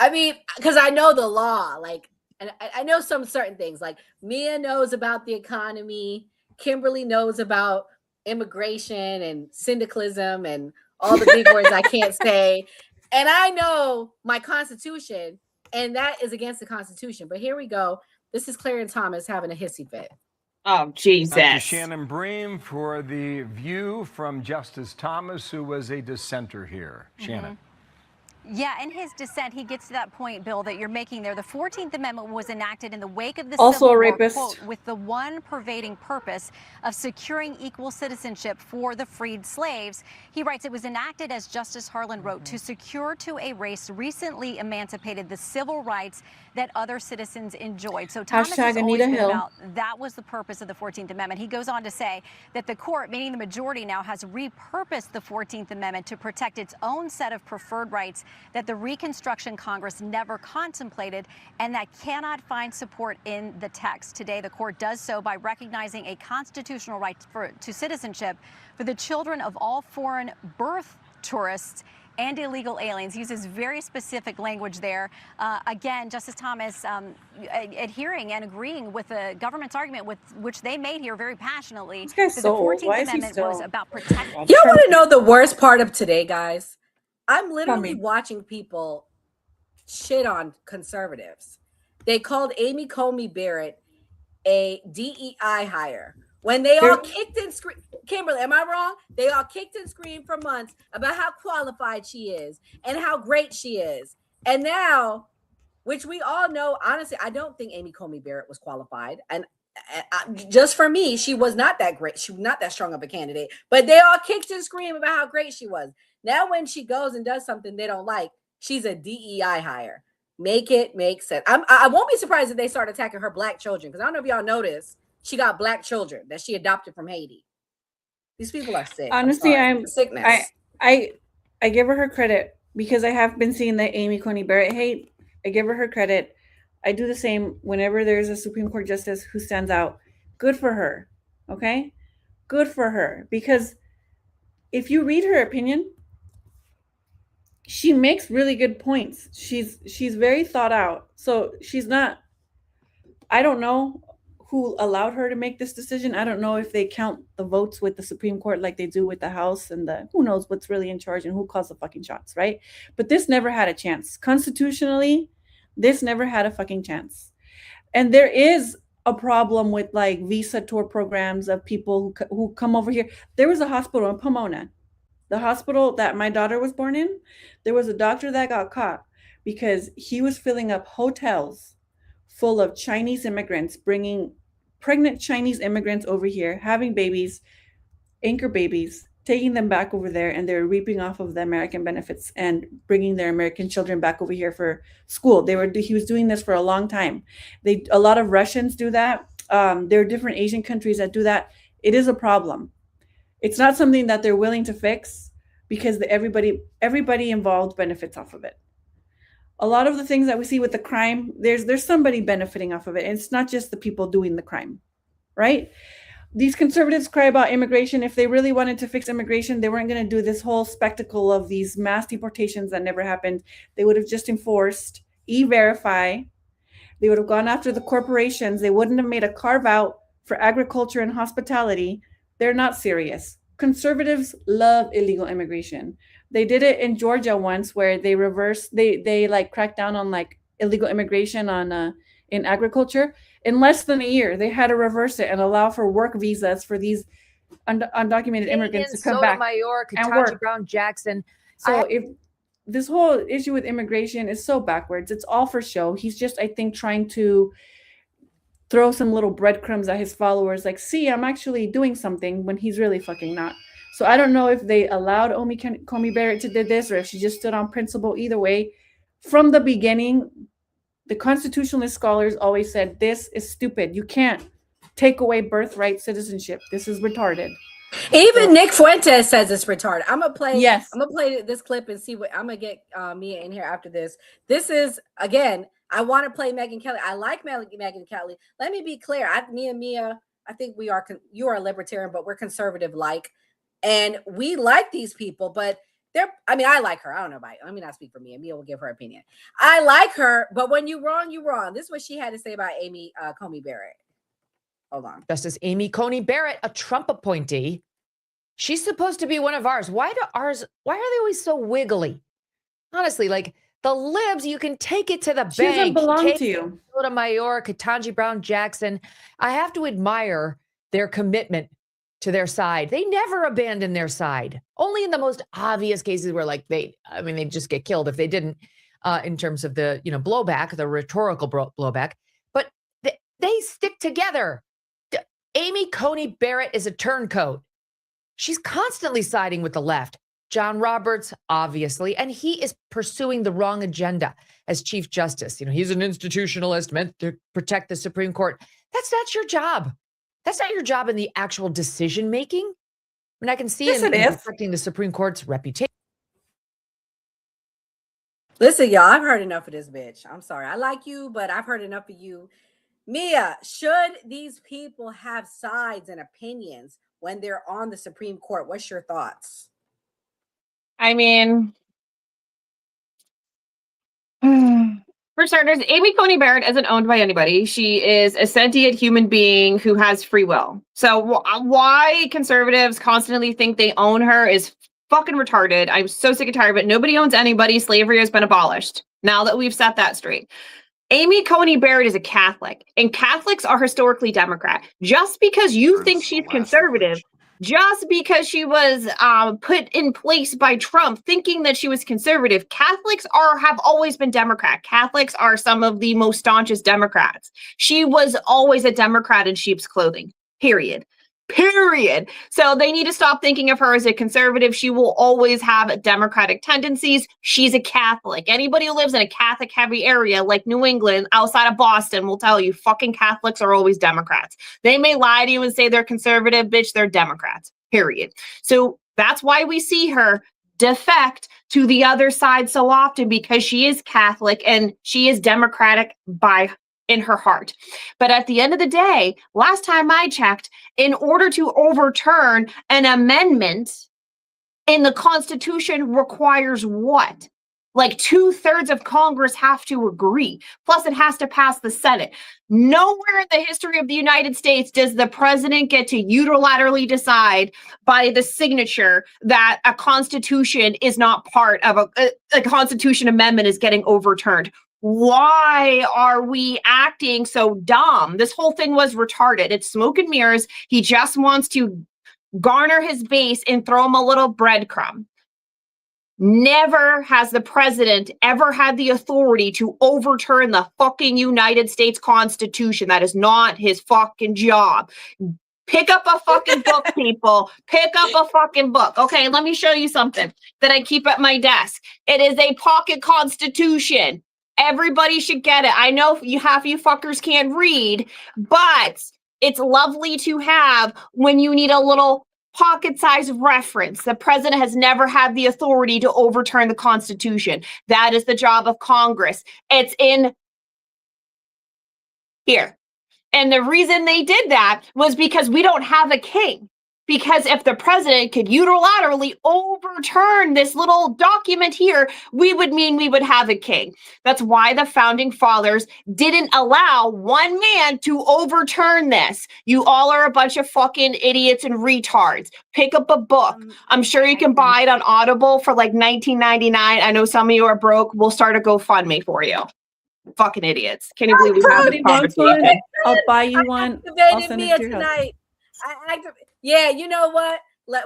I mean, because I know the law, like, and I know some certain things. Like, Mia knows about the economy. Kimberly knows about immigration and syndicalism and all the big words I can't say. And I know my Constitution, and that is against the Constitution. But here we go. This is Clarence Thomas having a hissy fit. Oh, Jesus. Dr. Shannon Bream for the view from Justice Thomas, who was a dissenter here. Shannon. Yeah, in his dissent, he gets to that point, Bill, that you're making there. The 14th Amendment was enacted in the wake of the Also Civil a War, rapist. quote, with the one pervading purpose of securing equal citizenship for the freed slaves. He writes, it was enacted, as Justice Harlan wrote, to secure to a race recently emancipated the civil rights that other citizens enjoyed. So Thomas has always been about that was the purpose of the 14th Amendment. He goes on to say that the court, meaning the majority now, has repurposed the 14th Amendment to protect its own set of preferred rights that the Reconstruction Congress never contemplated and that cannot find support in the text. Today, the court does so by recognizing a constitutional right to citizenship for the children of all foreign birth tourists and illegal aliens. He uses very specific language there. Again, Justice Thomas adhering and agreeing with the government's argument, with which they made here very passionately. That the 14th Amendment was about protecting. Y'all want to know the worst part of today, guys? I'm literally watching people shit on conservatives. They called Amy Coney Barrett a DEI hire when they all kicked and screamed. Kimberly, am I wrong? They all kicked and screamed for months about how qualified she is and how great she is. And now, which we all know, honestly, I don't think Amy Coney Barrett was qualified. And just for me, she was not that great. She was not that strong of a candidate. But they all kicked and screamed about how great she was. Now, when she goes and does something they don't like, she's a DEI hire. Make it make sense. I won't be surprised if they start attacking her black children, because I don't know if y'all noticed, she got black children that she adopted from Haiti. These people are sick. Honestly, I'm sickness. I give her credit because I have been seeing the Amy Coney Barrett hate. I give her credit. I do the same whenever there's a Supreme Court justice who stands out. Good for her. Okay? Good for her. Because if you read her opinion, she makes really good points. She's very thought out. So she's not, I don't know who allowed her to make this decision. I don't know if they count the votes with the Supreme Court like they do with the House, and the who knows what's really in charge and who calls the fucking shots, right? But this never had a chance. Constitutionally, this never had a fucking chance. And there is a problem with like visa tour programs of people who come over here. There was a hospital in Pomona, the hospital that my daughter was born in. There was a doctor that got caught because he was filling up hotels full of Chinese immigrants, bringing pregnant Chinese immigrants over here, having babies, anchor babies, taking them back over there, and they're reaping off of the American benefits and bringing their American children back over here for school. He was doing this for a long time. A lot of Russians do that. There are different Asian countries that do that. It is a problem. It's not something that they're willing to fix because everybody involved benefits off of it. A lot of the things that we see with the crime, there's somebody benefiting off of it. And it's not just the people doing the crime, right? These conservatives cry about immigration. If they really wanted to fix immigration, they weren't going to do this whole spectacle of these mass deportations that never happened. They would have just enforced E-Verify. They would have gone after the corporations. They wouldn't have made a carve out for agriculture and hospitality. They're not serious. Conservatives love illegal immigration. They did it in Georgia once where they like cracked down on like illegal immigration on in agriculture. In less than a year, they had to reverse it and allow for work visas for these undocumented immigrants to come back and work. Brown Jackson. So if this whole issue with immigration is so backwards, it's all for show. He's just, I think, trying to throw some little breadcrumbs at his followers, like, see, I'm actually doing something, when he's really fucking not. So I don't know if they allowed Coney Barrett to do this or if she just stood on principle. Either way, from the beginning, the constitutionalist scholars always said, this is stupid. You can't take away birthright citizenship. This is retarded. Even Nick Fuentes says it's retarded. I'm gonna play. Yes. I'm gonna play this clip and see what I'm gonna get Mia in here after this. This is, again, I want to play Megyn Kelly. I like Megyn Kelly. Let me be clear. Me and Mia, I think you are a libertarian, but we're conservative like, and we like these people, but I like her. I don't know about it. Let me not speak for Mia. Mia will give her opinion. I like her, but when you're wrong, you're wrong. This is what she had to say about Amy Coney Barrett. Hold on. Justice Amy Coney Barrett, a Trump appointee. She's supposed to be one of ours. Why are they always so wiggly? Honestly, like the libs, you can take it to the bank. She doesn't belong to you. Sotomayor, Ketanji Brown Jackson. I have to admire their commitment to their side. They never abandon their side. Only in the most obvious cases where they'd just get killed if they didn't, in terms of the, blowback, the rhetorical blowback. But they stick together. Amy Coney Barrett is a turncoat. She's constantly siding with the left. John Roberts, obviously, and he is pursuing the wrong agenda as Chief Justice. He's an institutionalist meant to protect the Supreme Court. That's not your job. That's not your job in the actual decision making. I can see in protecting the Supreme Court's reputation. Listen, y'all, I've heard enough of this bitch. I'm sorry. I like you, but I've heard enough of you. Mia, should these people have sides and opinions when they're on the Supreme Court? What's your thoughts? I mean, for starters, Amy Coney Barrett isn't owned by anybody. She is a sentient human being who has free will. So why conservatives constantly think they own her is fucking retarded. I'm so sick and tired, but nobody owns anybody. Slavery has been abolished. Now that we've set that straight. Amy Coney Barrett is a Catholic, and Catholics are historically Democrat. Just because you think she's conservative, just because she was put in place by Trump thinking that she was conservative, Catholics have always been Democrat. Catholics are some of the most staunchest Democrats. She was always a Democrat in sheep's clothing, period. So they need to stop thinking of her as a conservative. She will always have Democratic tendencies. She's a Catholic. Anybody who lives in a Catholic heavy area like New England, outside of Boston, will tell you fucking Catholics are always Democrats. They may lie to you and say they're conservative, bitch, they're Democrats, period. So that's why we see her defect to the other side so often, because she is Catholic and she is Democratic in her heart. But at the end of the day, last time I checked, in order to overturn an amendment in the Constitution requires what? Like 2/3 of Congress have to agree. Plus, it has to pass the Senate. Nowhere in the history of the United States does the president get to unilaterally decide by the signature that a constitution is not part of a constitution amendment is getting overturned. Why are we acting so dumb? This whole thing was retarded. It's smoke and mirrors. He just wants to garner his base and throw him a little breadcrumb. Never has the president ever had the authority to overturn the fucking United States Constitution. That is not his fucking job. Pick up a fucking book, people. Pick up a fucking book. Okay, let me show you something that I keep at my desk. It is a pocket constitution. Everybody should get it. I know half you fuckers can't read, but it's lovely to have when you need a little pocket-sized reference. The president has never had the authority to overturn the Constitution. That is the job of Congress. It's in here. And the reason they did that was because we don't have a king. Because if the president could unilaterally overturn this little document here, we would have a king. That's why the founding fathers didn't allow one man to overturn this. You all are a bunch of fucking idiots and retards. Pick up a book. I'm sure you can buy it on Audible for like $19.99. I know some of you are broke. We'll start a GoFundMe for you. Fucking idiots. Can you believe we have this conversation? I'll buy you one. I'll send it to your house. Yeah, you know what?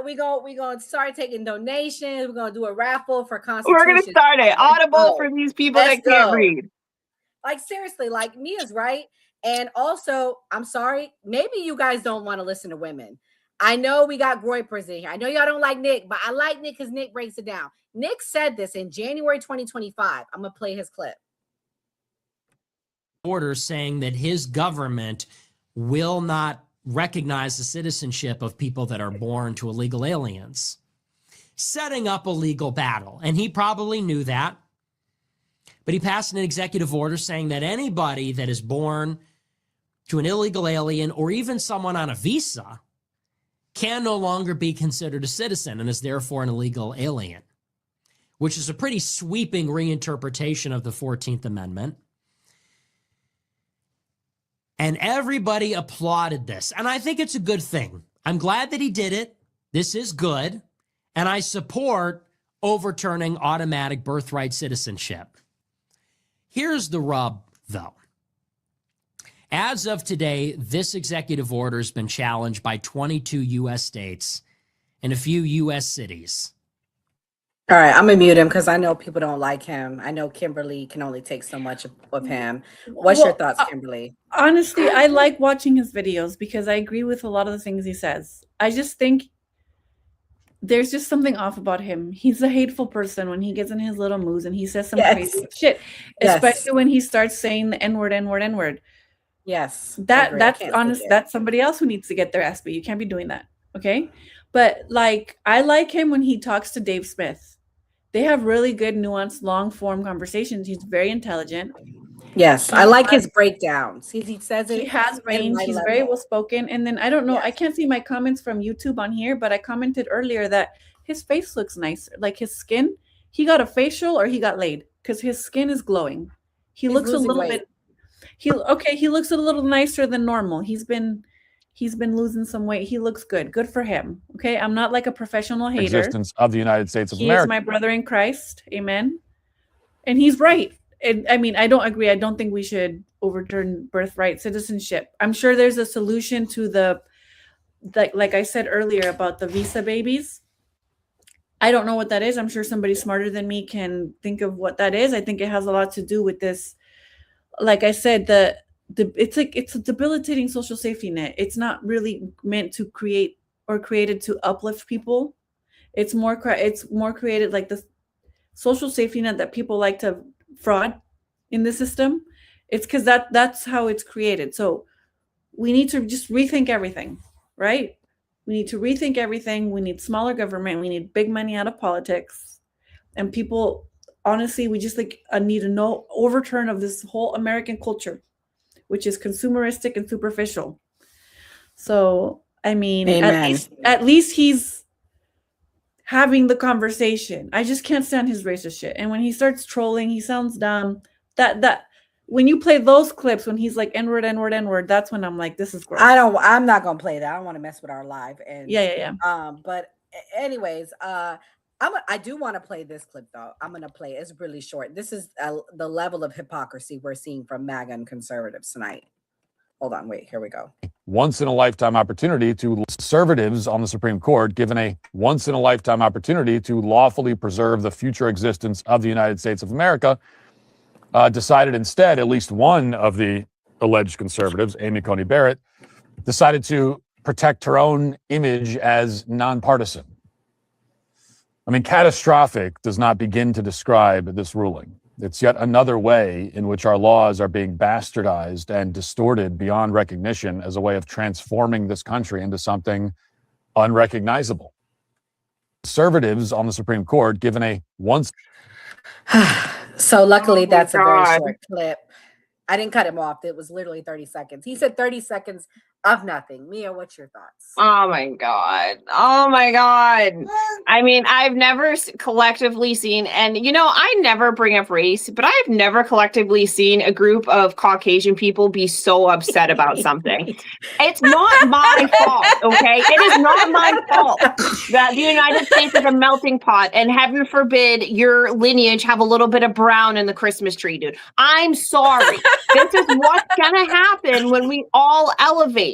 We gonna start taking donations. We're gonna do a raffle for Constitution. We're gonna start it. Audible for these people that can't read. Like seriously, like Mia's right. And also, I'm sorry, maybe you guys don't want to listen to women. I know we got Groypers in here. I know y'all don't like Nick, but I like Nick because Nick breaks it down. Nick said this in January 2025. I'm gonna play his clip. Order saying that his government will not recognize the citizenship of people that are born to illegal aliens, setting up a legal battle. And he probably knew that, but he passed an executive order saying that anybody that is born to an illegal alien or even someone on a visa can no longer be considered a citizen and is therefore an illegal alien, which is a pretty sweeping reinterpretation of the 14th Amendment. And everybody applauded this. And I think it's a good thing. I'm glad that he did it. This is good. And I support overturning automatic birthright citizenship. Here's the rub, though. As of today, this executive order has been challenged by 22 U.S. states and a few U.S. cities. All right, I'm gonna mute him because I know people don't like him. I know Kimberly can only take so much of him. What's your thoughts, Kimberly? Honestly, I like watching his videos because I agree with a lot of the things he says. I just think there's just something off about him. He's a hateful person when he gets in his little moods and he says some crazy shit, especially when he starts saying the N-word, N-word, N-word. Yes. That's honest. That's somebody else who needs to get their ass beat. You can't be doing that. Okay. But like, I like him when he talks to Dave Smith. They have really good, nuanced, long form conversations. He's very intelligent. Yes. I like his breakdowns. He says it. He has range. He's very well spoken. And then I don't know, I can't see my comments from YouTube on here, but I commented earlier that his face looks nicer. Like his skin, he got a facial or he got laid because his skin is glowing. He looks a little bit. He looks a little nicer than normal. He's been losing some weight. He looks good. Good for him. Okay. I'm not like a professional hater. Existence of the United States of He America. is my brother in Christ. Amen. And he's right. And I mean, I don't agree. I don't think we should overturn birthright citizenship. I'm sure there's a solution to like I said earlier about the visa babies. I don't know what that is. I'm sure somebody smarter than me can think of what that is. I think it has a lot to do with this. Like I said, it's a debilitating social safety net. It's not really meant to create or created to uplift people. It's more created like the social safety net that people like to fraud in the system. It's because that's how it's created. So we need to just rethink everything, right? We need to rethink everything. We need smaller government. We need big money out of politics. And people, honestly, we just need no overturn of this whole American culture, which is consumeristic and superficial. So, I mean, at least he's having the conversation. I just can't stand his racist shit. And when he starts trolling, he sounds dumb. That when you play those clips when he's like N-word, N-word, N-word, that's when I'm like, this is gross. I'm not gonna play that. I don't want to mess with our live. And yeah. But anyways, I do want to play this clip though. I'm gonna play it. It's really short. This is the level of hypocrisy we're seeing from MAGA and conservatives tonight. Hold on, wait, here we go. Once in a lifetime opportunity to conservatives on the Supreme Court, given a once in a lifetime opportunity to lawfully preserve the future existence of the United States of America, decided instead, at least one of the alleged conservatives, Amy Coney Barrett, decided to protect her own image as nonpartisan. I mean, catastrophic does not begin to describe this ruling. It's yet another way in which our laws are being bastardized and distorted beyond recognition as a way of transforming this country into something unrecognizable. Conservatives on the Supreme Court, given a once... So luckily, that's a very short clip. I didn't cut him off. It was literally 30 seconds. He said 30 seconds of nothing. Mia, what's your thoughts? Oh my God. Oh my God. I mean, I've never collectively seen, and I never bring up race, but I've never collectively seen a group of Caucasian people be so upset about something. It's not my fault, okay? It is not my fault that the United States is a melting pot, and heaven forbid your lineage have a little bit of brown in the Christmas tree, dude. I'm sorry. This is what's gonna happen when we all elevate.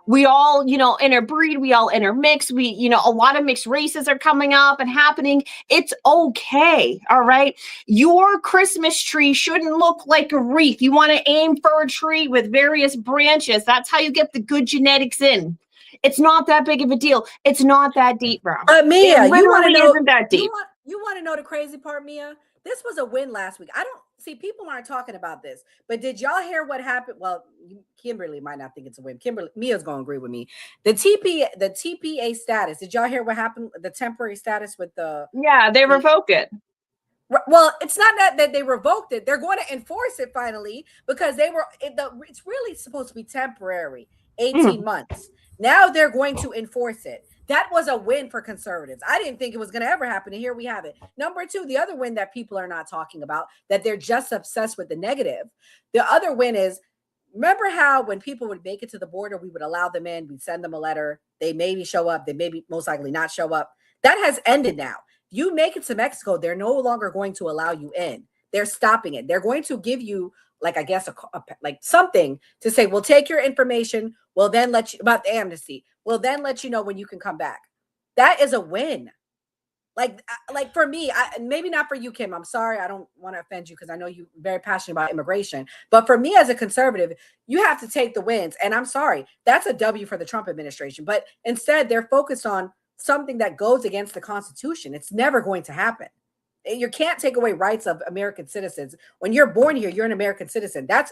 We all, interbreed, we all intermix. A lot of mixed races are coming up and happening. It's okay. All right. Your Christmas tree shouldn't look like a wreath. You want to aim for a tree with various branches. That's how you get the good genetics in. It's not that big of a deal. It's not that deep, bro. Mia, you want to know? Isn't that deep? You want to know the crazy part, Mia? This was a win last week. I don't see people aren't talking about this, but did y'all hear what happened? Well, Kimberly might not think it's a win. Mia's gonna agree with me. The TPA status. Did y'all hear what happened? The temporary status with the they revoked it. Well, it's not that they revoked it. They're going to enforce it finally because it's really supposed to be temporary, 18 months. Now they're going to enforce it. That was a win for conservatives. I didn't think it was going to ever happen. And here we have it. Number two, the other win that people are not talking about, that they're just obsessed with the negative. The other win is, remember how when people would make it to the border, we would allow them in, we'd send them a letter. They maybe show up. They maybe most likely not show up. That has ended now. You make it to Mexico, they're no longer going to allow you in. They're stopping it. They're going to give you, like, I guess, like something to say, we'll take your information. We'll then let you, about the amnesty. We'll then let you know when you can come back. That is a win. Like for me, maybe not for you, Kim. I'm sorry. I don't want to offend you because I know you're very passionate about immigration. But for me as a conservative, you have to take the wins. And I'm sorry. That's a W for the Trump administration. But instead, they're focused on something that goes against the Constitution. It's never going to happen. You can't take away rights of American citizens. When you're born here, you're an American citizen. That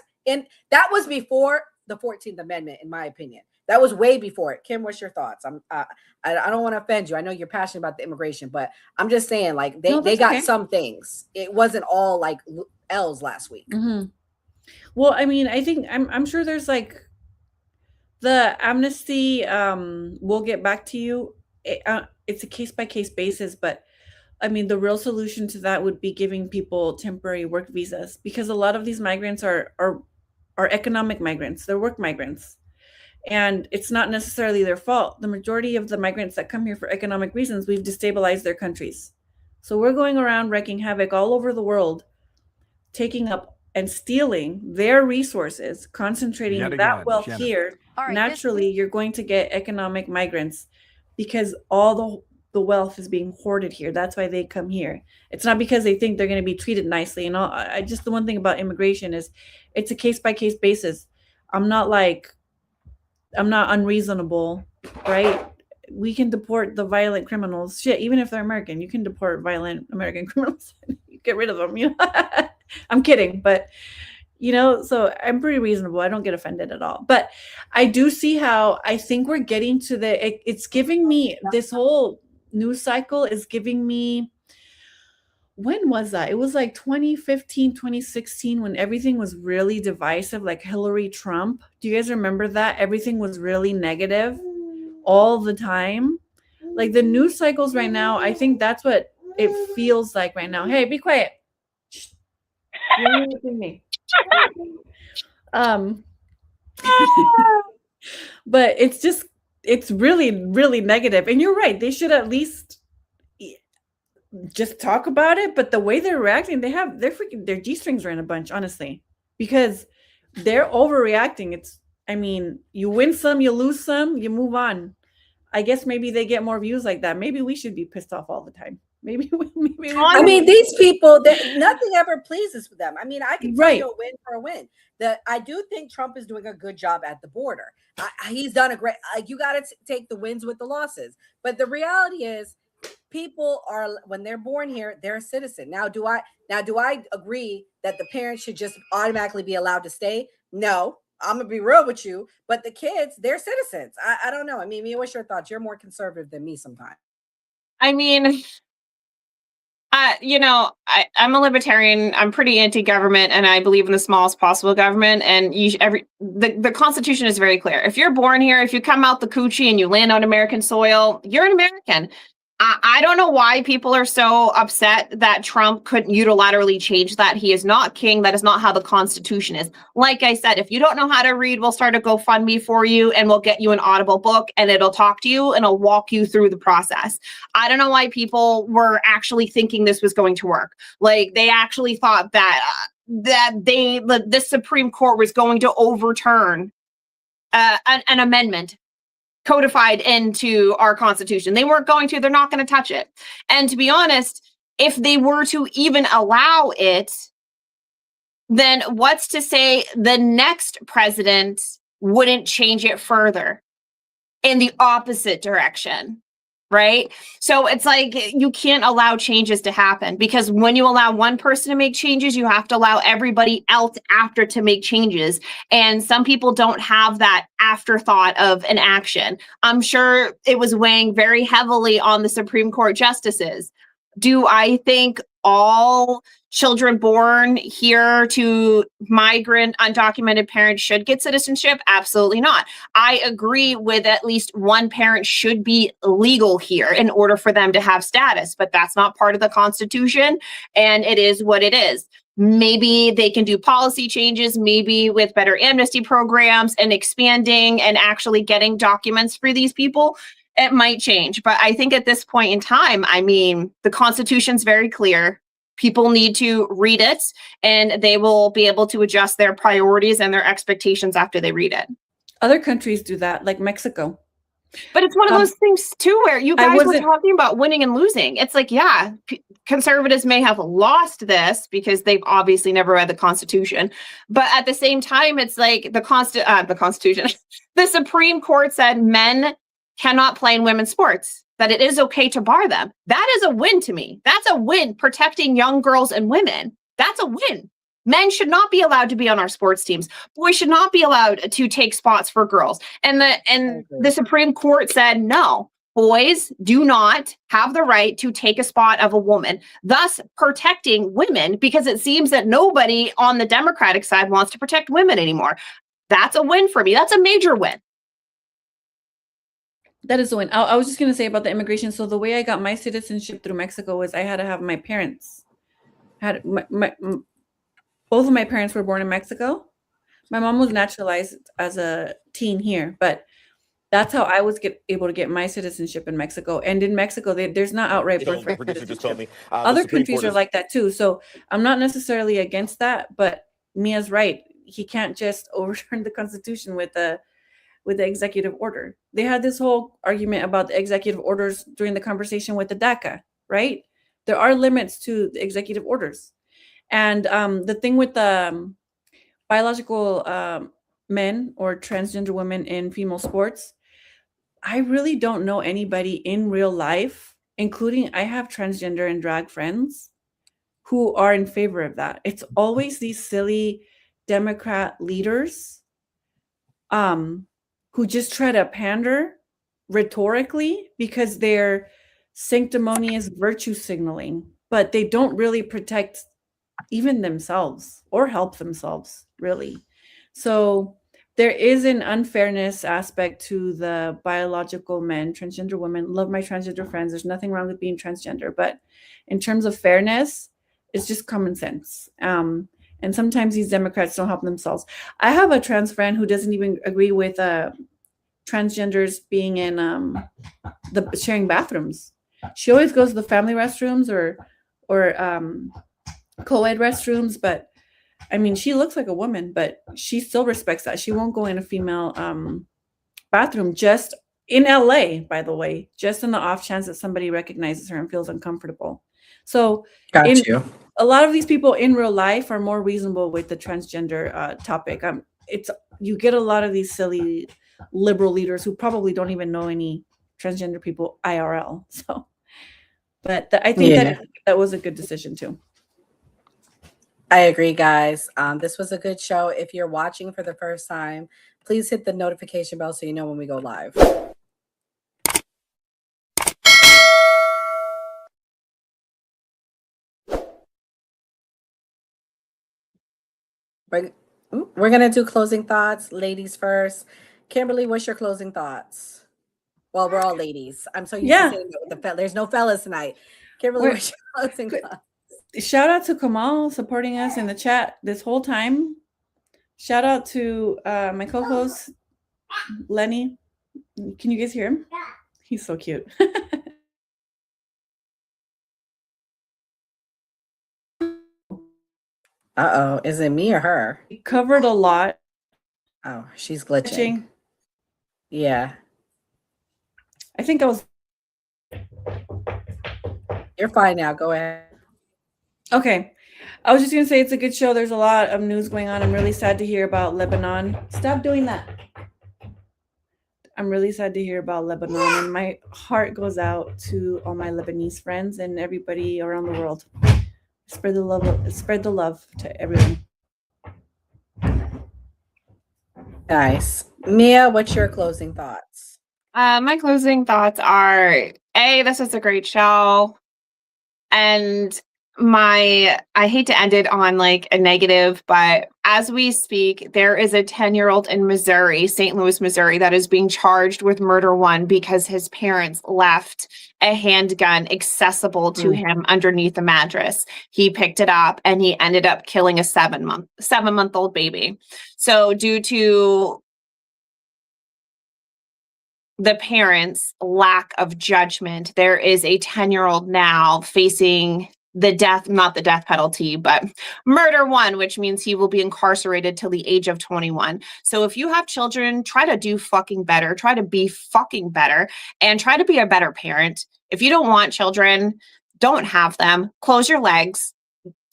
was before the 14th Amendment, in my opinion. That was way before it. Kim, what's your thoughts? I don't want to offend you. I know you're passionate about the immigration, but I'm just saying, like, they got some things. It wasn't all like L's last week. Mm-hmm. Well, I mean, I think I'm sure there's like the amnesty. We'll get back to you. It's a case-by-case basis, but I mean, the real solution to that would be giving people temporary work visas, because a lot of these migrants are economic migrants. They're work migrants. And it's not necessarily their fault. The majority of the migrants that come here for economic reasons, we've destabilized their countries. So we're going around wreaking havoc all over the world, taking up and stealing their resources, concentrating that wealth here. Right, naturally, you're going to get economic migrants because all the wealth is being hoarded here. That's why they come here. It's not because they think they're going to be treated nicely. And all. The one thing about immigration is it's a case-by-case basis. I'm not unreasonable, right? We can deport the violent criminals. Shit, even if they're American, you can deport violent American criminals. Get rid of them, I'm kidding, but so I'm pretty reasonable. I don't get offended at all. But I do see how I think we're getting to it's giving me, this whole news cycle is giving me, when was that? It was like 2015, 2016, when everything was really divisive, like Hillary, Trump. Do you guys remember that? Everything was really negative all the time. Like the news cycles right now, I think that's what it feels like right now. Hey, be quiet. You're muting me. But it's really, really negative. And you're right. They should at least just talk about it. But the way they're reacting, their G-strings are in a bunch, honestly, because they're overreacting. You win some, you lose some, you move on. I guess maybe they get more views like that. Maybe we should be pissed off all the time. These people, nothing ever pleases them. I can tell you a win for a win. I do think Trump is doing a good job at the border. He's done a great. You got to take the wins with the losses. But the reality is, people are, when they're born here, they're a citizen. Now, do I agree that the parents should just automatically be allowed to stay? No. I'm gonna be real with you, but the kids, they're citizens. I don't know. Mia, what's your thoughts? You're more conservative than me sometimes. I'm a libertarian. I'm pretty anti-government, and I believe in the smallest possible government. And the Constitution is very clear. If you're born here, if you come out the coochie and you land on American soil, you're an American. I don't know why people are so upset that Trump couldn't unilaterally change that. He is not king. That is not how the Constitution is. Like I said, if you don't know how to read, we'll start a GoFundMe for you and we'll get you an Audible book and it'll talk to you and it'll walk you through the process. I don't know why people were actually thinking this was going to work. Like they actually thought that the Supreme Court was going to overturn an amendment codified into our Constitution. They weren't going to. They're not going to touch it. And to be honest, if they were to even allow it, then what's to say the next president wouldn't change it further in the opposite direction? Right? So it's like you can't allow changes to happen, because when you allow one person to make changes, you have to allow everybody else after to make changes. And some people don't have that afterthought of an action. I'm sure it was weighing very heavily on the Supreme Court justices. Do I think all children born here to migrant undocumented parents should get citizenship? Absolutely not. I agree with at least one parent should be legal here in order for them to have status, but that's not part of the Constitution, and it is what it is. Maybe they can do policy changes, maybe with better amnesty programs and expanding and actually getting documents for these people. It might change, but I think at this point in time, the Constitution's very clear. People need to read it, and they will be able to adjust their priorities and their expectations after they read it. Other countries do that, like Mexico. But it's one of those things too, where you guys were talking about winning and losing. It's like, yeah, conservatives may have lost this because they've obviously never read the Constitution. But at the same time, it's like the Constitution, the Supreme Court said men cannot play in women's sports, that it is okay to bar them. That is a win to me. That's a win, protecting young girls and women. That's a win. Men should not be allowed to be on our sports teams. Boys should not be allowed to take spots for girls. And the Supreme Court said, no, boys do not have the right to take a spot of a woman, thus protecting women, because it seems that nobody on the Democratic side wants to protect women anymore. That's a win for me. That's a major win. That is the win. I was just going to say about the immigration. So the way I got my citizenship through Mexico was I had to have my parents. Both of my parents were born in Mexico. My mom was naturalized as a teen here, but that's how I was able to get my citizenship in Mexico. And in Mexico, there's not outright birthright citizenship. Other countries are like that too. So I'm not necessarily against that, but Mia's right. He can't just overturn the Constitution with the executive order. They had this whole argument about the executive orders during the conversation with the DACA, right? There are limits to the executive orders. And the thing with the biological men or transgender women in female sports, I really don't know anybody in real life, including I have transgender and drag friends, who are in favor of that. It's always these silly Democrat leaders who just try to pander rhetorically because they're sanctimonious virtue signaling, but they don't really protect even themselves or help themselves, really. So there is an unfairness aspect to the biological men, transgender women. Love my transgender friends. There's nothing wrong with being transgender, but in terms of fairness, it's just common sense. And sometimes these Democrats don't help themselves. I have a trans friend who doesn't even agree with transgenders being in the sharing bathrooms. She always goes to the family restrooms or co-ed restrooms, but I mean, she looks like a woman, but she still respects that. She won't go in a female bathroom, just in LA, by the way, just in the off chance that somebody recognizes her and feels uncomfortable. So a lot of these people in real life are more reasonable with the transgender topic. You get a lot of these silly liberal leaders who probably don't even know any transgender people IRL. So, but I think that was a good decision too. I agree, guys. This was a good show. If you're watching for the first time, please hit the notification bell so you know when we go live. We're going to do closing thoughts. Ladies first. Kimberly, what's your closing thoughts? Well, we're all ladies. I'm so used to saying that there's no fellas tonight. Kimberly, what's your closing thoughts? Shout out to Kamal supporting us in the chat this whole time. Shout out to my co-host, Lenny. Can you guys hear him? Yeah. He's so cute. Uh-oh. Is it me or her? We covered a lot. Oh, she's glitching. Yeah. I think I was... You're fine now. Go ahead. Okay. I was just going to say it's a good show. There's a lot of news going on. I'm really sad to hear about Lebanon. Stop doing that. I'm really sad to hear about Lebanon, and my heart goes out to all my Lebanese friends and everybody around the world. Spread the love to everyone. Nice. Mia, what's your closing thoughts? My closing thoughts are, this is a great show. And I hate to end it on like a negative, but as we speak, there is a 10-year-old in Missouri, St. Louis, Missouri, that is being charged with murder one because his parents left a handgun accessible to him underneath the mattress. He picked it up and he ended up killing a 7-month-old baby. So due to the parents' lack of judgment, there is a 10-year-old now facing not the death penalty, but murder one, which means he will be incarcerated till the age of 21. So if you have children, try to do fucking better, try to be fucking better, and try to be a better parent. If you don't want children, don't have them. Close your legs.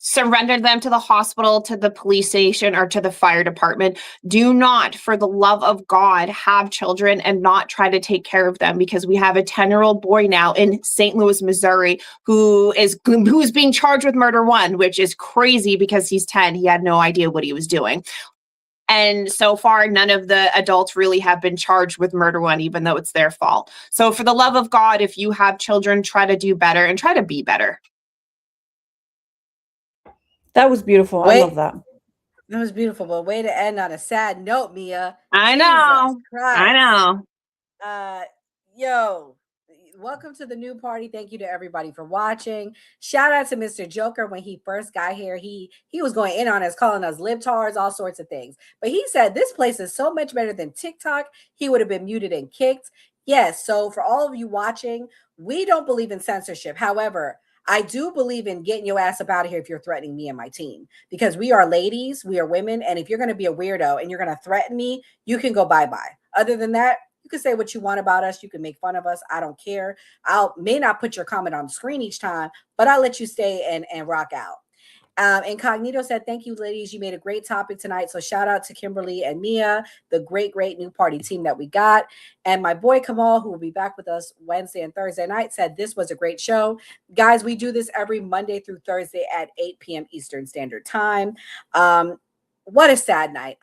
Surrender them to the hospital, to the police station, or to the fire department. Do not, for the love of God, have children and not try to take care of them, because we have a 10-year-old boy now in St. Louis, Missouri, who's being charged with murder one, which is crazy because he's 10. He had no idea what he was doing. And so far, none of the adults really have been charged with murder one, even though it's their fault. So for the love of God, if you have children, try to do better and try to be better. That was beautiful. I love that. That was beautiful, but way to end on a sad note, Mia. I know. I know. Yo, welcome to the new party. Thank you to everybody for watching. Shout out to Mr. Joker. When he first got here, he was going in on us, calling us libtards, all sorts of things. But he said this place is so much better than TikTok. He would have been muted and kicked. Yes, so for all of you watching, we don't believe in censorship. However, I do believe in getting your ass up out of here if you're threatening me and my team, because we are ladies, we are women, and if you're going to be a weirdo and you're going to threaten me, you can go bye-bye. Other than that, you can say what you want about us. You can make fun of us. I don't care. May not put your comment on the screen each time, but I'll let you stay and rock out. Incognito said, thank you, ladies. You made a great topic tonight. So shout out to Kimberly and Mia, the great new party team that we got. And my boy Kamal, who will be back with us Wednesday and Thursday night, said this was a great show. Guys, we do this every Monday through Thursday at 8 p.m. Eastern Standard Time. What a sad night.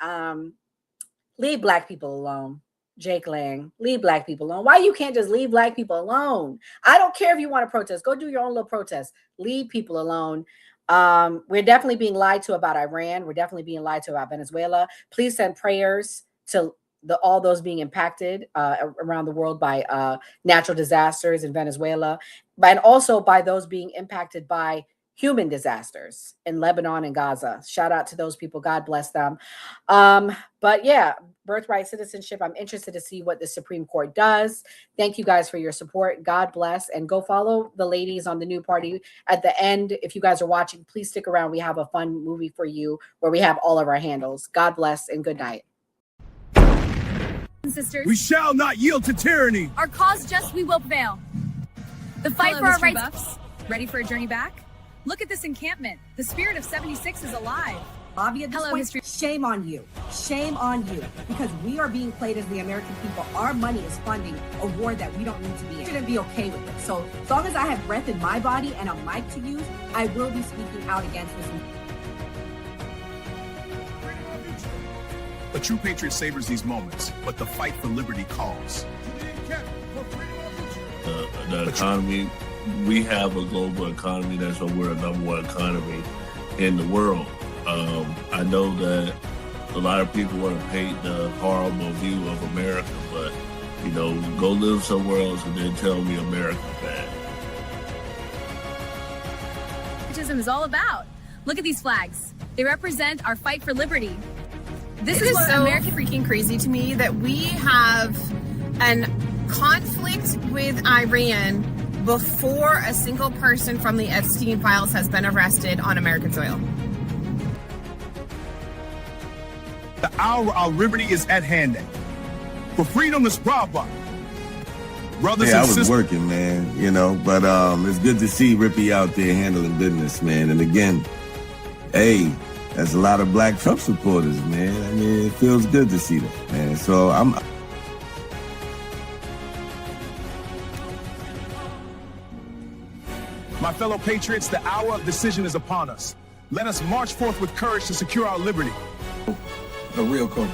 Leave Black people alone. Jake Lang, leave Black people alone. Why you can't just leave Black people alone? I don't care if you want to protest. Go do your own little protest. Leave people alone. We're definitely being lied to about Iran. We're definitely being lied to about Venezuela. Please send prayers to all those being impacted around the world by natural disasters in Venezuela, and also by those being impacted by human disasters in Lebanon and Gaza. Shout out to those people. God bless them. But yeah, birthright citizenship. I'm interested to see what the Supreme Court does. Thank you guys for your support. God bless. And go follow the ladies on the new party at the end. If you guys are watching, please stick around. We have a fun movie for you where we have all of our handles. God bless and good night. Sisters, We shall not yield to tyranny. our cause just, we will prevail. The fight Hello, for our Mr. rights. Buffs. Ready for a journey back? Look at this encampment. The spirit of 76 is alive. Bobby, at this Hello, point, Mr. shame on you. Shame on you. Because we are being played as the American people. Our money is funding a war that we don't need to be in. I shouldn't be okay with it. So as long as I have breath in my body and a mic to use, I will be speaking out against this. A true patriot savors these moments, but the fight for liberty calls. The economy, we have a global economy. That's why we're a number one economy in the world. I know that a lot of people want to paint the horrible view of America, but, you know, go live somewhere else and then tell me America's bad. Patriotism is all about. Look at these flags. They represent our fight for liberty. This is so freaking crazy to me that we have an conflict with Iran before a single person from the Epstein files has been arrested on American soil. The hour our liberty is at hand. For freedom is proper. Brothers I and was sisters. working, man, you know, but it's good to see Rippy out there handling business, man. And again, hey, that's a lot of black Trump supporters, man. I mean, it feels good to see that, man. So My fellow patriots, the hour of decision is upon us. Let us march forth with courage to secure our liberty. A real quote.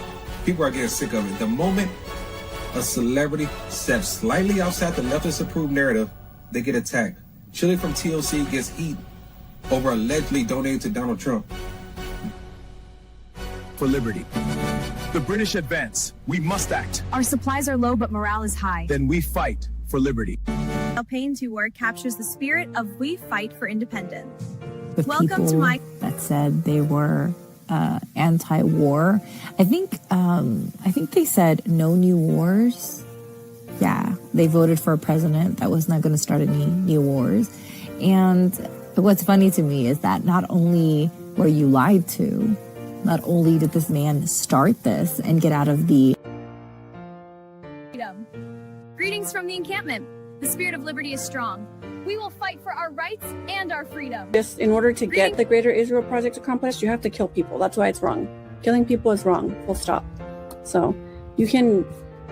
People are getting sick of it. The moment a celebrity steps slightly outside the leftist approved narrative, they get attacked. Chili from TLC gets heat over allegedly donating to Donald Trump. For liberty. The British advance. We must act. Our supplies are low, but morale is high. Then we fight for liberty. Payne 2 War captures the spirit of we fight for independence. The Welcome to people my that said they were anti-war. I think they said no new wars. Yeah, they voted for a president that was not going to start any new wars. And what's funny to me is that not only were you lied to, not only did this man start this and get out of the freedom. Greetings from the encampment. The spirit of liberty is strong. We will fight for our rights and our freedom. Just in order to get the Greater Israel Project accomplished, you have to kill people. That's why it's wrong. Killing people is wrong. Full stop. So you can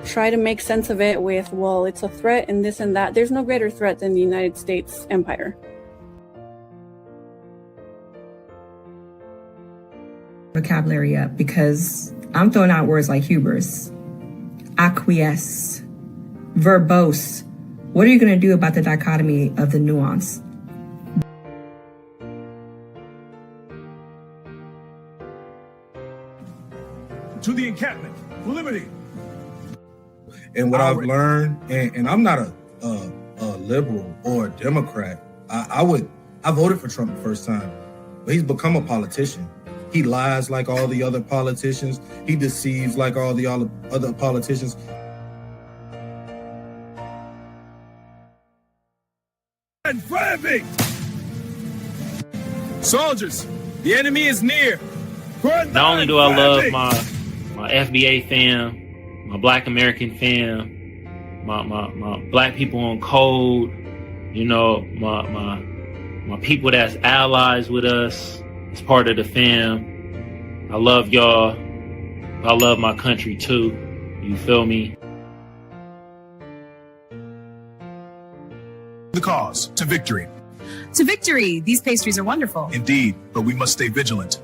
try to make sense of it with, well, it's a threat and this and that. There's no greater threat than the United States empire. Vocabulary up, because I'm throwing out words like hubris, acquiesce, verbose. What are you going to do about the dichotomy of the nuance? To the encampment for liberty. And what I've learned, and I'm not a liberal or a Democrat. I voted for Trump the first time, but he's become a politician. He lies like all the other politicians. He deceives like all the other politicians. And flaming! Soldiers, the enemy is near. Not only do I love my FBA fam, my Black American fam, my Black people on code, you know, my people that's allies with us, as part of the fam. I love y'all. I love my country too. You feel me? The cause to victory. To victory. These pastries are wonderful. Indeed, but we must stay vigilant.